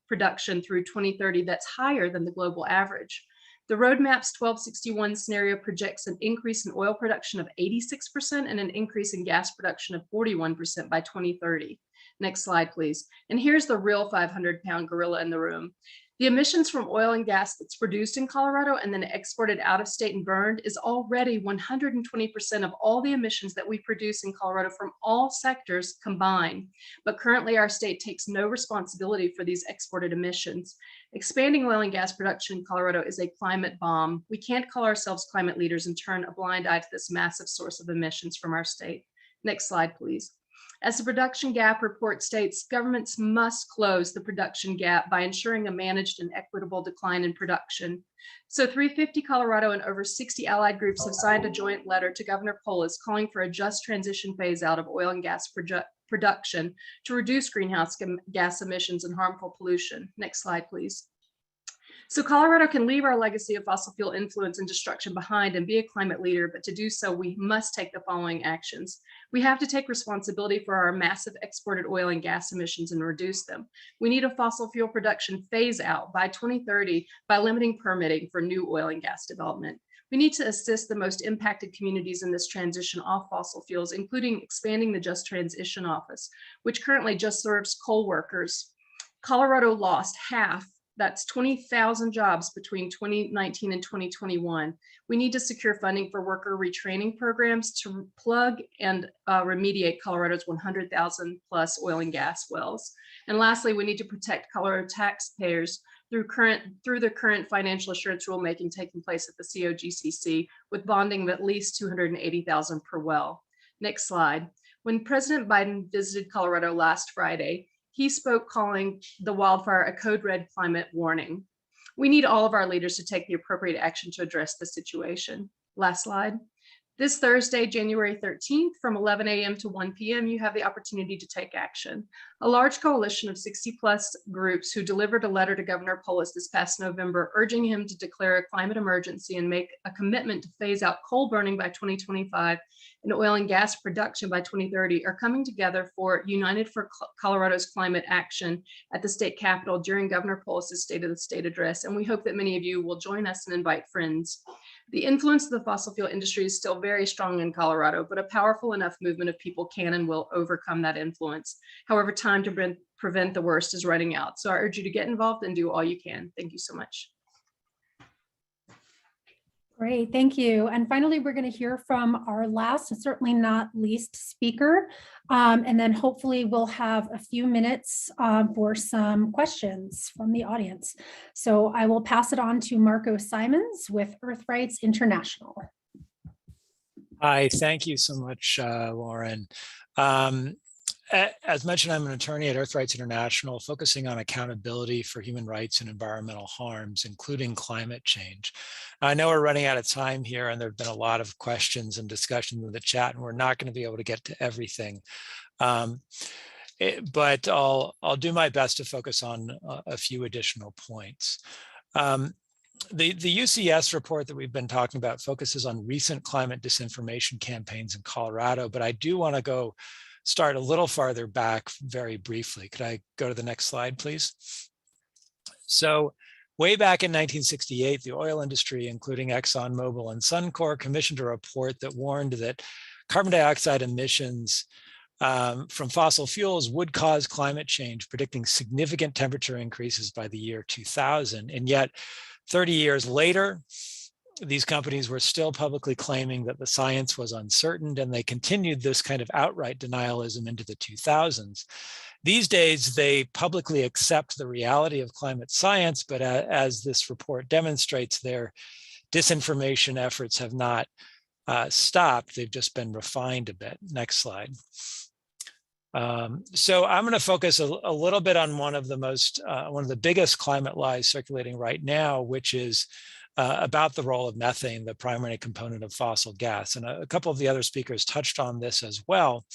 production through 2030 that's higher than the global average. The roadmap's 1261 scenario projects an increase in oil production of 86% and an increase in gas production of 41% by 2030. Next slide, please. And here's the real 500-pound gorilla in the room. The emissions from oil and gas that's produced in Colorado and then exported out of state and burned is already 120% of all the emissions that we produce in Colorado from all sectors combined. But currently our state takes no responsibility for these exported emissions. Expanding oil and gas production in Colorado is a climate bomb. We can't call ourselves climate leaders and turn a blind eye to this massive source of emissions from our state. Next slide, please. As the production gap report states, governments must close the production gap by ensuring a managed and equitable decline in production. So 350 Colorado and over 60 allied groups have signed a joint letter to Governor Polis calling for a just transition phase out of oil and gas production to reduce greenhouse gas emissions and harmful pollution. Next slide, please. So Colorado can leave our legacy of fossil fuel influence and destruction behind and be a climate leader, but to do so, we must take the following actions. We have to take responsibility for our massive exported oil and gas emissions and reduce them. We need a fossil fuel production phase out by 2030 by limiting permitting for new oil and gas development. We need to assist the most impacted communities in this transition off fossil fuels, including expanding the Just Transition Office, which currently just serves coal workers. Colorado lost half. That's 20,000 jobs between 2019 and 2021. We need to secure funding for worker retraining programs to plug and remediate Colorado's 100,000 plus oil and gas wells. And lastly, we need to protect Colorado taxpayers through the current financial assurance rulemaking taking place at the COGCC with bonding of at least 280,000 per well. Next slide. When President Biden visited Colorado last Friday, he spoke calling the wildfire a code red climate warning. We need all of our leaders to take the appropriate action to address the situation. Last slide. This Thursday, January 13th, from 11 a.m. to 1 p.m., you have the opportunity to take action. A large coalition of 60 plus groups who delivered a letter to Governor Polis this past November, urging him to declare a climate emergency and make a commitment to phase out coal burning by 2025 and oil and gas production by 2030 are coming together for United for Colorado's Climate Action at the state capitol during Governor Polis's State of the State address. And we hope that many of you will join us and invite friends. The influence of the fossil fuel industry is still very strong in Colorado, but a powerful enough movement of people can and will overcome that influence. However, time to prevent the worst is running out. So I urge you to get involved and do all you can. Thank you so much. Great, thank you. And finally, we're going to hear from our last, and certainly not least, speaker. And then hopefully we'll have a few minutes for some questions from the audience. So I will pass it on to Marco Simons with Earth Rights International. Hi, thank you so much, Lauren. As mentioned, I'm an attorney at Earth Rights International, focusing on accountability for human rights and environmental harms, including climate change. I know we're running out of time here, and there have been a lot of questions and discussions in the chat, and we're not going to be able to get to everything. But I'll do my best to focus on a few additional points. The UCS report that we've been talking about focuses on recent climate disinformation campaigns in Colorado, but I do want to start a little farther back very briefly. Could I go to the next slide, please? So way back in 1968, the oil industry, including ExxonMobil and Suncor, commissioned a report that warned that carbon dioxide emissions from fossil fuels would cause climate change, predicting significant temperature increases by the year 2000. And yet 30 years later, these companies were still publicly claiming that the science was uncertain, and they continued this kind of outright denialism into the 2000s. These days, they publicly accept the reality of climate science, but as this report demonstrates, their disinformation efforts have not stopped. They've just been refined a bit. Next slide. So I'm going to focus a little bit on one of the biggest climate lies circulating right now, which is about the role of methane, the primary component of fossil gas. And a couple of the other speakers touched on this as well.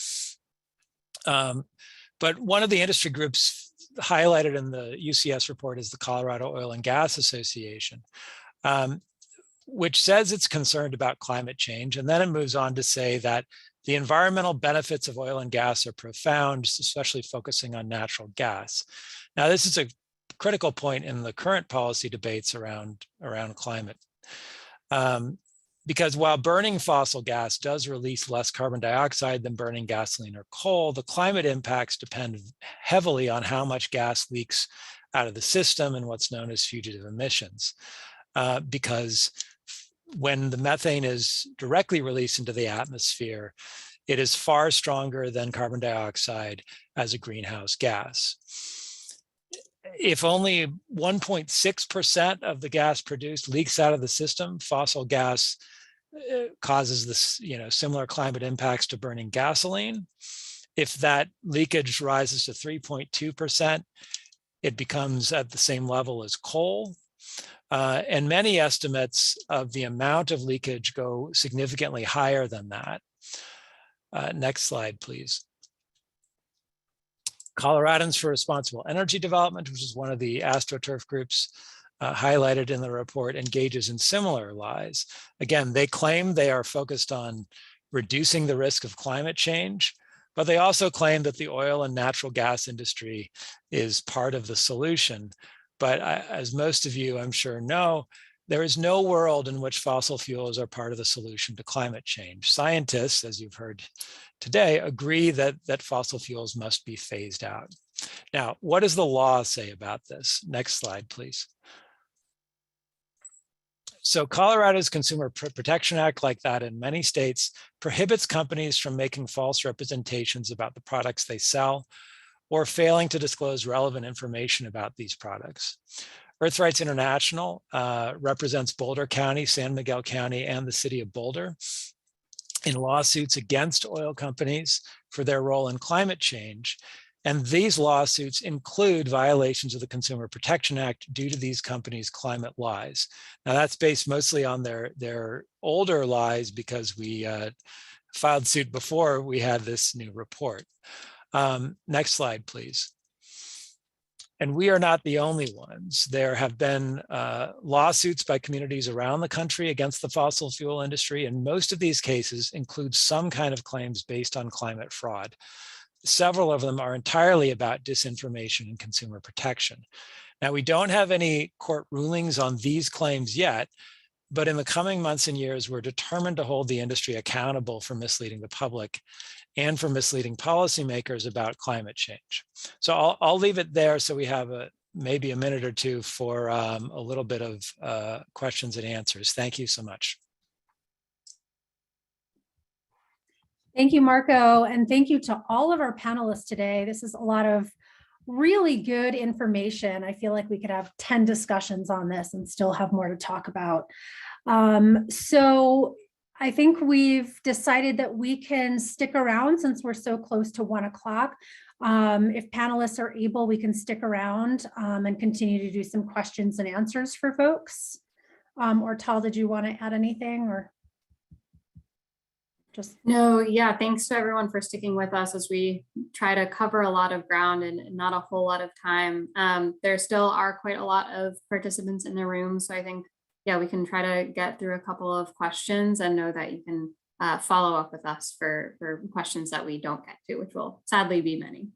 But one of the industry groups highlighted in the UCS report is the Colorado Oil and Gas Association, which says it's concerned about climate change. And then it moves on to say that the environmental benefits of oil and gas are profound, especially focusing on natural gas. Now, this is a critical point in the current policy debates around climate. Because while burning fossil gas does release less carbon dioxide than burning gasoline or coal, the climate impacts depend heavily on how much gas leaks out of the system and what's known as fugitive emissions. Because when the methane is directly released into the atmosphere, it is far stronger than carbon dioxide as a greenhouse gas. If only 1.6% of the gas produced leaks out of the system, fossil gas causes this, similar climate impacts to burning gasoline. If that leakage rises to 3.2%, it becomes at the same level as coal. And many estimates of the amount of leakage go significantly higher than that. Next slide, please. Coloradans for Responsible Energy Development, which is one of the AstroTurf groups highlighted in the report, engages in similar lies. Again, they claim they are focused on reducing the risk of climate change, but they also claim that the oil and natural gas industry is part of the solution. But as most of you, I'm sure, know, there is no world in which fossil fuels are part of the solution to climate change. Scientists, as you've heard today, agree that fossil fuels must be phased out. Now, what does the law say about this? Next slide, please. So Colorado's Consumer Protection Act, like that in many states, prohibits companies from making false representations about the products they sell or failing to disclose relevant information about these products. Earth Rights International represents Boulder County, San Miguel County, and the city of Boulder in lawsuits against oil companies for their role in climate change. And these lawsuits include violations of the Consumer Protection Act due to these companies' climate lies. Now that's based mostly on their older lies because we filed suit before we had this new report. Next slide, please. And we are not the only ones. There have been lawsuits by communities around the country against the fossil fuel industry, and most of these cases include some kind of claims based on climate fraud. Several of them are entirely about disinformation and consumer protection. Now, we don't have any court rulings on these claims yet, but in the coming months and years, we're determined to hold the industry accountable for misleading the public and for misleading policymakers about climate change. So I'll leave it there so we have maybe a minute or two for a little bit of questions and answers. Thank you so much. Thank you, Marco, and thank you to all of our panelists today. This is a lot of really good information. I feel like we could have 10 discussions on this and still have more to talk about. So I think we've decided that we can stick around since we're so close to 1 o'clock. If panelists are able, we can stick around and continue to do some questions and answers for folks. Or Tal, did you want to add anything or? Just no, yeah, thanks to everyone for sticking with us as we try to cover a lot of ground and not a whole lot of time. There still are quite a lot of participants in the room, so I think, yeah, we can try to get through a couple of questions and know that you can follow up with us for questions that we don't get to, which will sadly be many.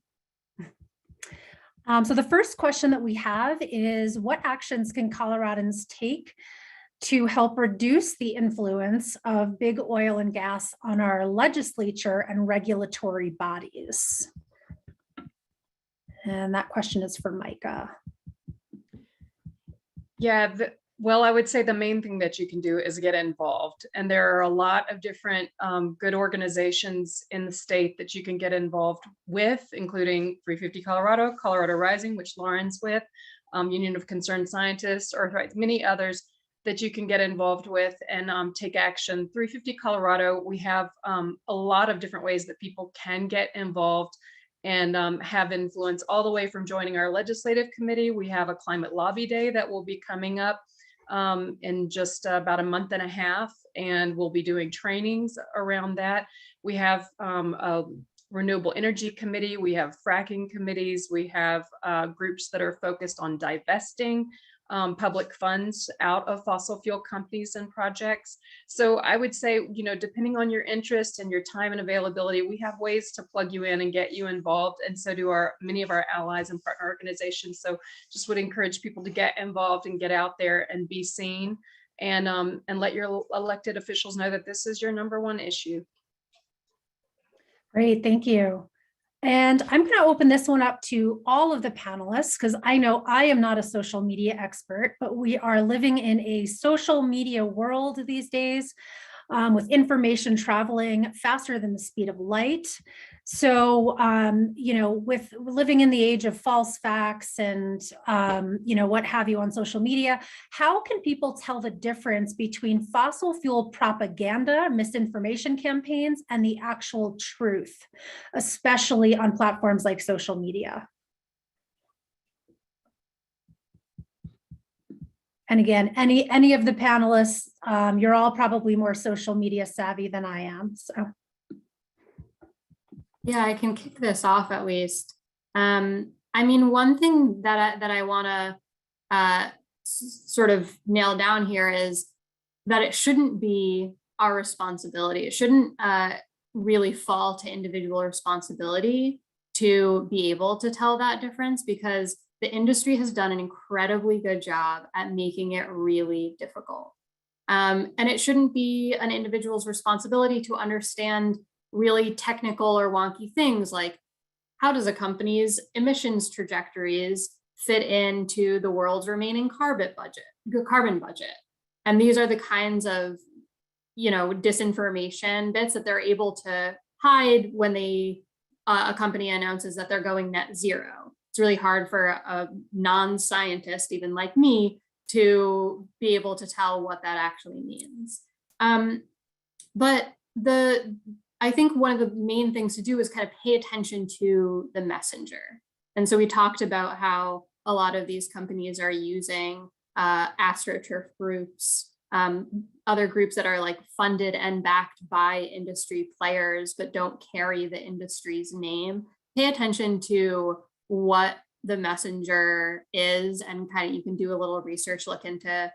So the first question that we have is, what actions can Coloradans take to help reduce the influence of big oil and gas on our legislature and regulatory bodies? And that question is for Micah. Yeah, well, I would say the main thing that you can do is get involved. And there are a lot of different good organizations in the state that you can get involved with, including 350 Colorado, Colorado Rising, which Lauren's with, Union of Concerned Scientists, Earth Rights, many others that you can get involved with and take action. 350 Colorado, we have a lot of different ways that people can get involved and have influence, all the way from joining our legislative committee. We have a climate lobby day that will be coming up in just about a month and a half, and we'll be doing trainings around that. We have a renewable energy committee, we have fracking committees, we have groups that are focused on divesting public funds out of fossil fuel companies and projects. So I would say, you know, depending on your interest and your time and availability, we have ways to plug you in and get you involved. And so do many of our allies and partner organizations. So just would encourage people to get involved and get out there and be seen, and let your elected officials know that this is your #1 issue. Great, thank you. And I'm going to open this one up to all of the panelists, because I know I am not a social media expert, but we are living in a social media world these days. with information traveling faster than the speed of light. So, with living in the age of false facts and, what have you on social media, how can people tell the difference between fossil fuel propaganda, misinformation campaigns, and the actual truth, especially on platforms like social media? And again, any of the panelists, you're all probably more social media savvy than I am, so. Yeah, I can kick this off at least. One thing that I want to sort of nail down here is that it shouldn't be our responsibility. It shouldn't really fall to individual responsibility to be able to tell that difference, because the industry has done an incredibly good job at making it really difficult. And it shouldn't be an individual's responsibility to understand really technical or wonky things like, how does a company's emissions trajectories fit into the world's remaining carbon budget? And these are the kinds of, disinformation bits that they're able to hide when a company announces that they're going net zero. It's really hard for a non-scientist, even like me, to be able to tell what that actually means. But I think one of the main things to do is kind of pay attention to the messenger. And so we talked about how a lot of these companies are using astroturf groups, other groups that are like funded and backed by industry players, but don't carry the industry's name. Pay attention to what the messenger is, and kind of you can do a little research, look into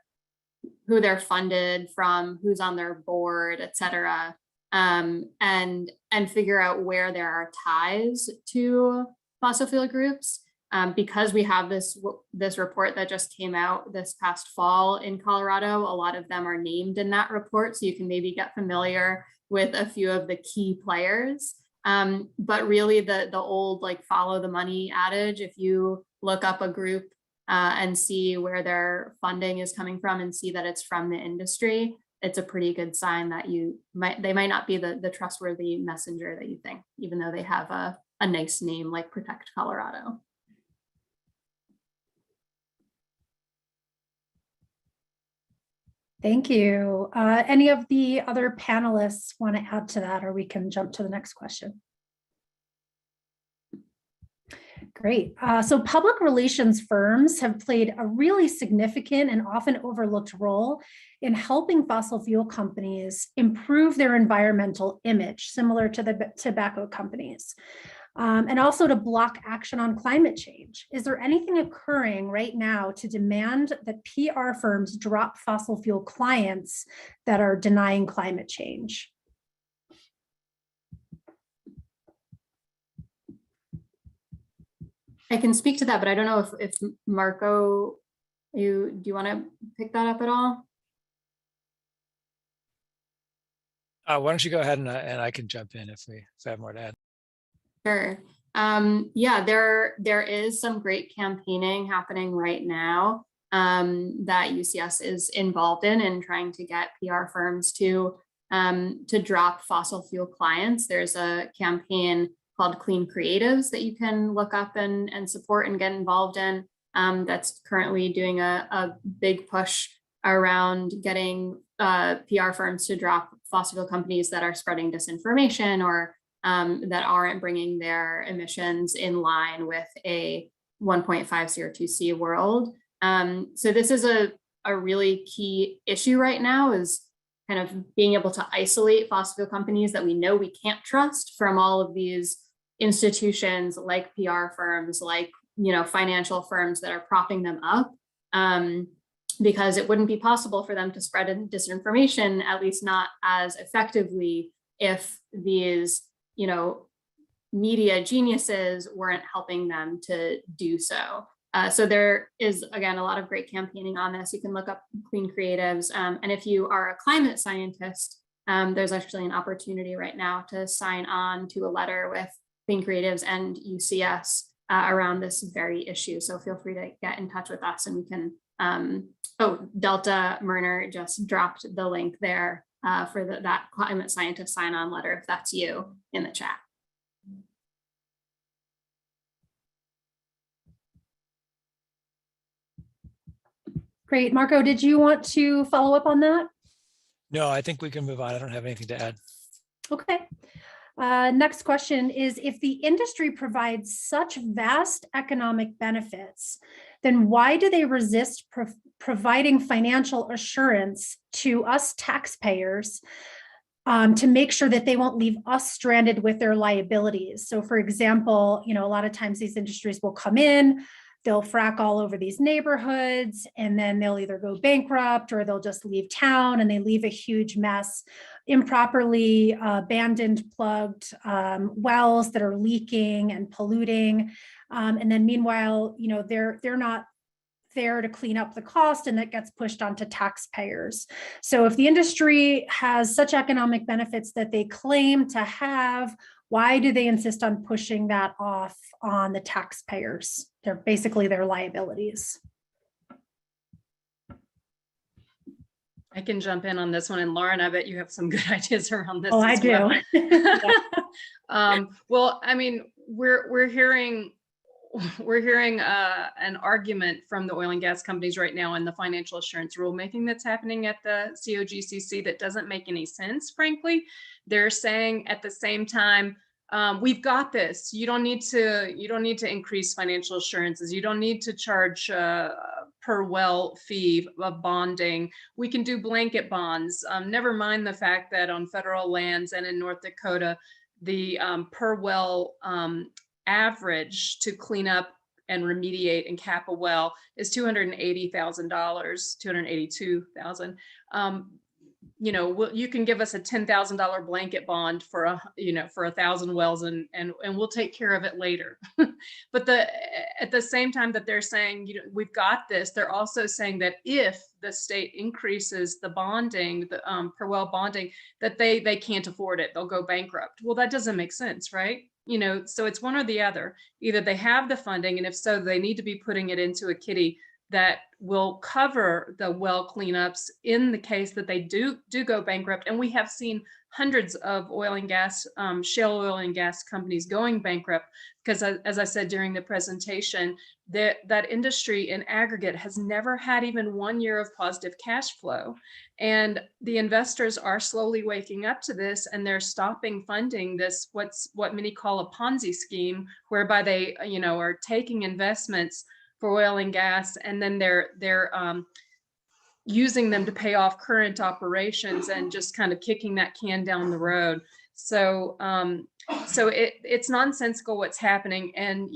who they're funded from, who's on their board, et cetera. And figure out where there are ties to fossil fuel groups. Because we have this report that just came out this past fall in Colorado, a lot of them are named in that report, so you can maybe get familiar with a few of the key players. But really the old follow the money adage, if you look up a group and see where their funding is coming from and see that it's from the industry, it's a pretty good sign that they might not be the trustworthy messenger that you think, even though they have a nice name like Protect Colorado. Thank you. Any of the other panelists want to add to that, or we can jump to the next question? Great. So public relations firms have played a really significant and often overlooked role in helping fossil fuel companies improve their environmental image, similar to the tobacco companies, and also to block action on climate change. Is there anything occurring right now to demand that PR firms drop fossil fuel clients that are denying climate change? I can speak to that, but I don't know if Marco, do you want to pick that up at all? Why don't you go ahead and I can jump in if I have more to add. Sure. Yeah, there is some great campaigning happening right now that UCS is involved in trying to get PR firms to drop fossil fuel clients. There's a campaign called Clean Creatives that you can look up and support and get involved in. That's currently doing a big push around getting PR firms to drop fossil fuel companies that are spreading disinformation or that aren't bringing their emissions in line with a 1.5 CO2C world. So this is a really key issue right now, is kind of being able to isolate fossil fuel companies that we know we can't trust from all of these institutions like PR firms, like financial firms that are propping them up, because it wouldn't be possible for them to spread disinformation, at least not as effectively, if these media geniuses weren't helping them to do so. So there is, again, a lot of great campaigning on this. You can look up Clean Creatives. And if you are a climate scientist, there's actually an opportunity right now to sign on to a letter with Clean Creatives and UCS around this very issue. So feel free to get in touch with us and we can, Delta Murner just dropped the link there for that climate scientist sign-on letter, if that's you, in the chat. Great. Marco, did you want to follow up on that? No, I think we can move on. I don't have anything to add. Okay. Next question is, if the industry provides such vast economic benefits, then why do they resist providing financial assurance to us taxpayers to make sure that they won't leave us stranded with their liabilities? So for example, a lot of times these industries will come in, they'll frack all over these neighborhoods, and then they'll either go bankrupt or they'll just leave town and they leave a huge mess, improperly abandoned, plugged wells that are leaking and polluting. And then meanwhile, they're not there to clean up the cost, and that gets pushed onto taxpayers. So if the industry has such economic benefits that they claim to have, why do they insist on pushing that off on the taxpayers? They're basically their liabilities. I can jump in on this one. And Lauren, I bet you have some good ideas around this. Oh, I do. Well, I mean, we're hearing an argument from the oil and gas companies right now in the financial assurance rulemaking that's happening at the COGCC that doesn't make any sense, frankly. They're saying at the same time, we've got this. You don't need to increase financial assurances. You don't need to charge per well fee of bonding. We can do blanket bonds. Never mind the fact that on federal lands and in North Dakota, the per well average to clean up and remediate and cap a well is $280,000, $282,000. You can give us a $10,000 blanket bond for 1,000 wells and we'll take care of it later. But at the same time that they're saying, we've got this, they're also saying that if the state increases the bonding, the per well bonding, that they can't afford it, they'll go bankrupt. Well, that doesn't make sense, right? So it's one or the other. Either they have the funding, and if so, they need to be putting it into a kitty that will cover the well cleanups in the case that they do go bankrupt. And we have seen hundreds of oil and gas, shale oil and gas companies going bankrupt because, as I said during the presentation, that industry in aggregate has never had even 1 year of positive cash flow. And the investors are slowly waking up to this, and they're stopping funding this, what many call a Ponzi scheme, whereby they are taking investments for oil and gas, and then they're using them to pay off current operations and just kind of kicking that can down the road. So it's nonsensical what's happening. And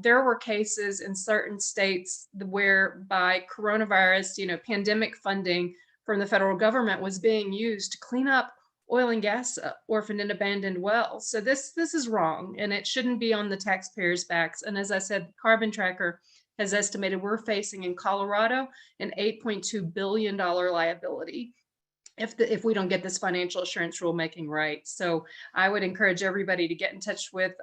there were cases in certain states where by coronavirus, pandemic funding from the federal government was being used to clean up oil and gas orphaned and abandoned wells. So this is wrong, and it shouldn't be on the taxpayers' backs. And as I said, Carbon Tracker has estimated we're facing in Colorado an $8.2 billion liability if we don't get this financial assurance rulemaking right. So I would encourage everybody to get in touch with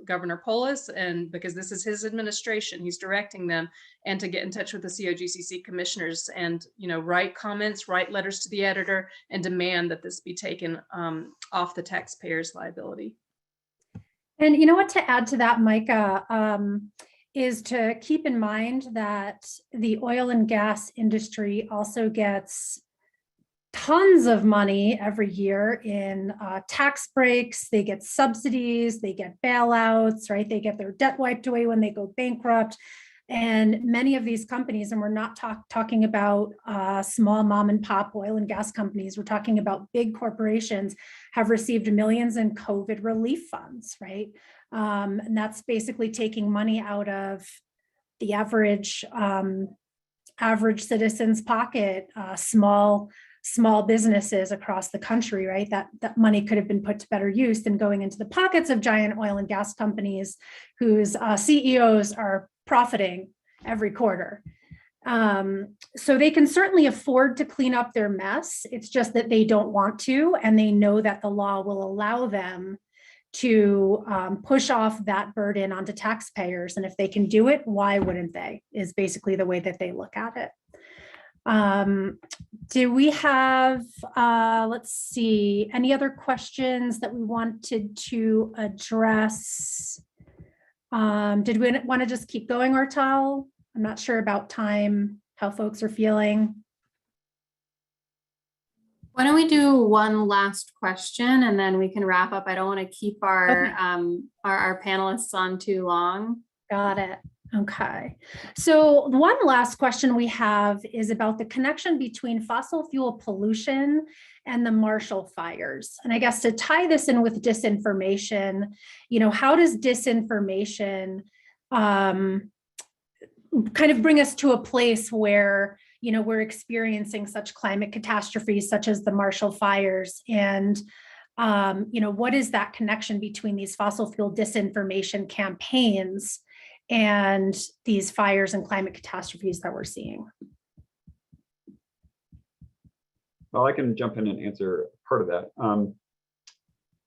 Governor Polis, and because this is his administration, he's directing them, and to get in touch with the COGCC commissioners and write comments, write letters to the editor, and demand that this be taken off the taxpayers' liability. And what, to add to that, Micah, is to keep in mind that the oil and gas industry also gets tons of money every year in tax breaks. They get subsidies, they get bailouts, right? They get their debt wiped away when they go bankrupt. And many of these companies, and we're not talking about small mom and pop oil and gas companies, we're talking about big corporations, have received millions in COVID relief funds, right? And that's basically taking money out of the average citizen's pocket, small businesses across the country, right? That money could have been put to better use than going into the pockets of giant oil and gas companies whose CEOs are profiting every quarter. So they can certainly afford to clean up their mess. It's just that they don't want to, and they know that the law will allow them to push off that burden onto taxpayers. And if they can do it, why wouldn't they, is basically the way that they look at it. Do we have, let's see, any other questions that we wanted to address? Did we want to just keep going, Ortal? I'm not sure about time, how folks are feeling. Why don't we do one last question and then we can wrap up. I don't want to keep our our panelists on too long. Got it. Okay. So one last question we have is about the connection between fossil fuel pollution and the Marshall fires. And I guess to tie this in with disinformation, you know, how does disinformation kind of bring us to a place where, you know, we're experiencing such climate catastrophes such as the Marshall fires? And you know, what is that connection between these fossil fuel disinformation campaigns and these fires and climate catastrophes that we're seeing? Well, I can jump in and answer part of that.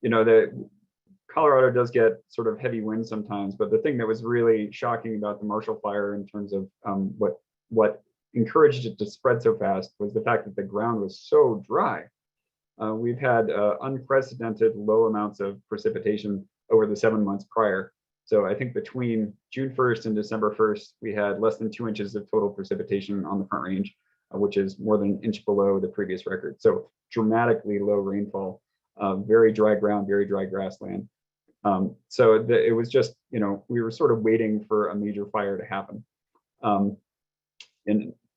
You know, the Colorado does get sort of heavy winds sometimes, but the thing that was really shocking about the Marshall Fire in terms of what encouraged it to spread so fast was the fact that the ground was so dry. We've had unprecedented low amounts of precipitation over the 7 months prior. So I think between June 1st and December 1st, we had less than 2 inches of total precipitation on the Front Range, which is more than an inch below the previous record. So dramatically low rainfall, very dry ground, very dry grassland. It was just, you know, we were sort of waiting for a major fire to happen. And,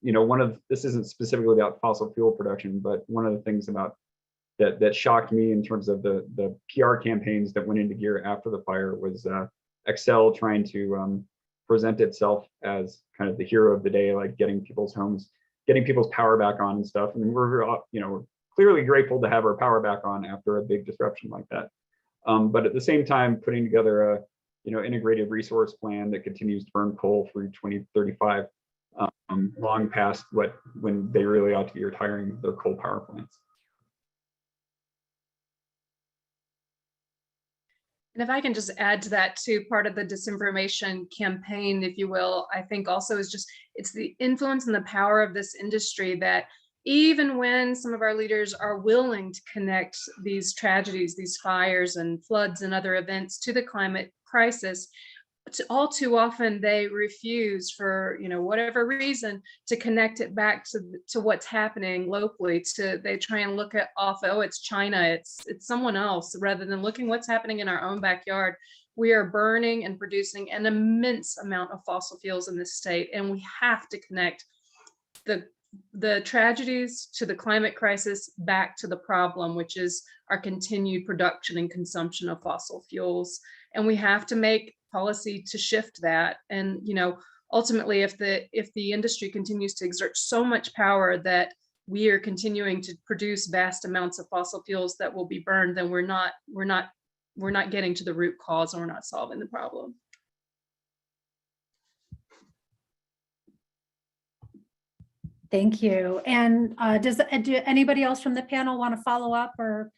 you know, this isn't specifically about fossil fuel production, but one of the things about that shocked me in terms of the PR campaigns that went into gear after the fire was Excel trying to present itself as kind of the hero of the day, like getting people's homes, getting people's power back on and stuff. And we're, you know, clearly grateful to have our power back on after a big disruption like that. But at the same time, putting together a, you know, integrated resource plan that continues to burn coal through 2035, long past when they really ought to be retiring their coal power plants. And if I can just add to that too, part of the disinformation campaign, if you will, I think also is just, it's the influence and the power of this industry that even when some of our leaders are willing to connect these tragedies, these fires and floods and other events to the climate crisis, all too often they refuse for, you know, whatever reason to connect it back to what's happening locally. They try and look at oh, it's China, it's someone else, rather than looking what's happening in our own backyard. We are burning and producing an immense amount of fossil fuels in this state, and we have to connect the tragedies to the climate crisis back to the problem, which is our continued production and consumption of fossil fuels. And we have to make policy to shift that. And, you know, ultimately, if the industry continues to exert so much power that we are continuing to produce vast amounts of fossil fuels that will be burned, then we're not getting to the root cause, and we're not solving the problem. Thank you. And do anybody else from the panel want to follow up or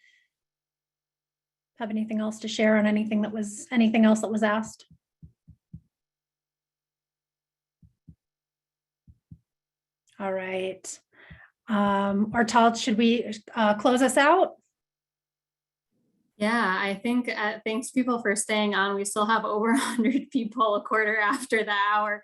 have anything else to share on anything else that was asked? All right. Ortal, should we close us out? Yeah, I think thanks people for staying on. We still have over 100 people a quarter after the hour.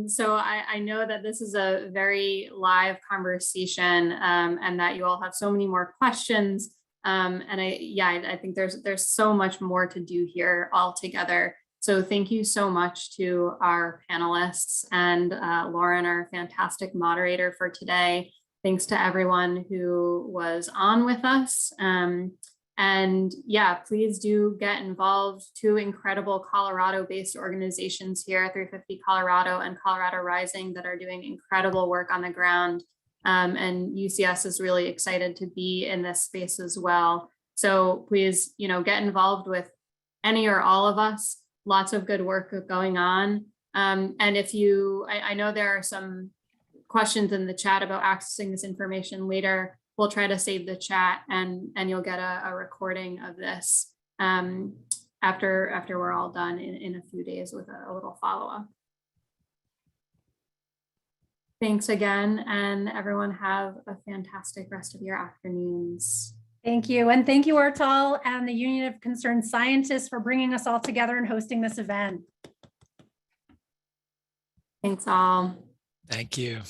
So I know that this is a very live conversation and that you all have so many more questions. And I think there's so much more to do here all together. So thank you so much to our panelists and Lauren, our fantastic moderator for today. Thanks to everyone who was on with us. And yeah, please do get involved. Two incredible Colorado-based organizations here, 350 Colorado and Colorado Rising, that are doing incredible work on the ground. And UCS is really excited to be in this space as well. So please, you know, get involved with any or all of us. Lots of good work going on. And if I know there are some questions in the chat about accessing this information later. We'll try to save the chat and you'll get a recording of this after we're all done in a few days with a little follow-up. Thanks again, and everyone have a fantastic rest of your afternoons. Thank you. And thank you, Ortal and the Union of Concerned Scientists for bringing us all together and hosting this event. Thanks all. Thank you.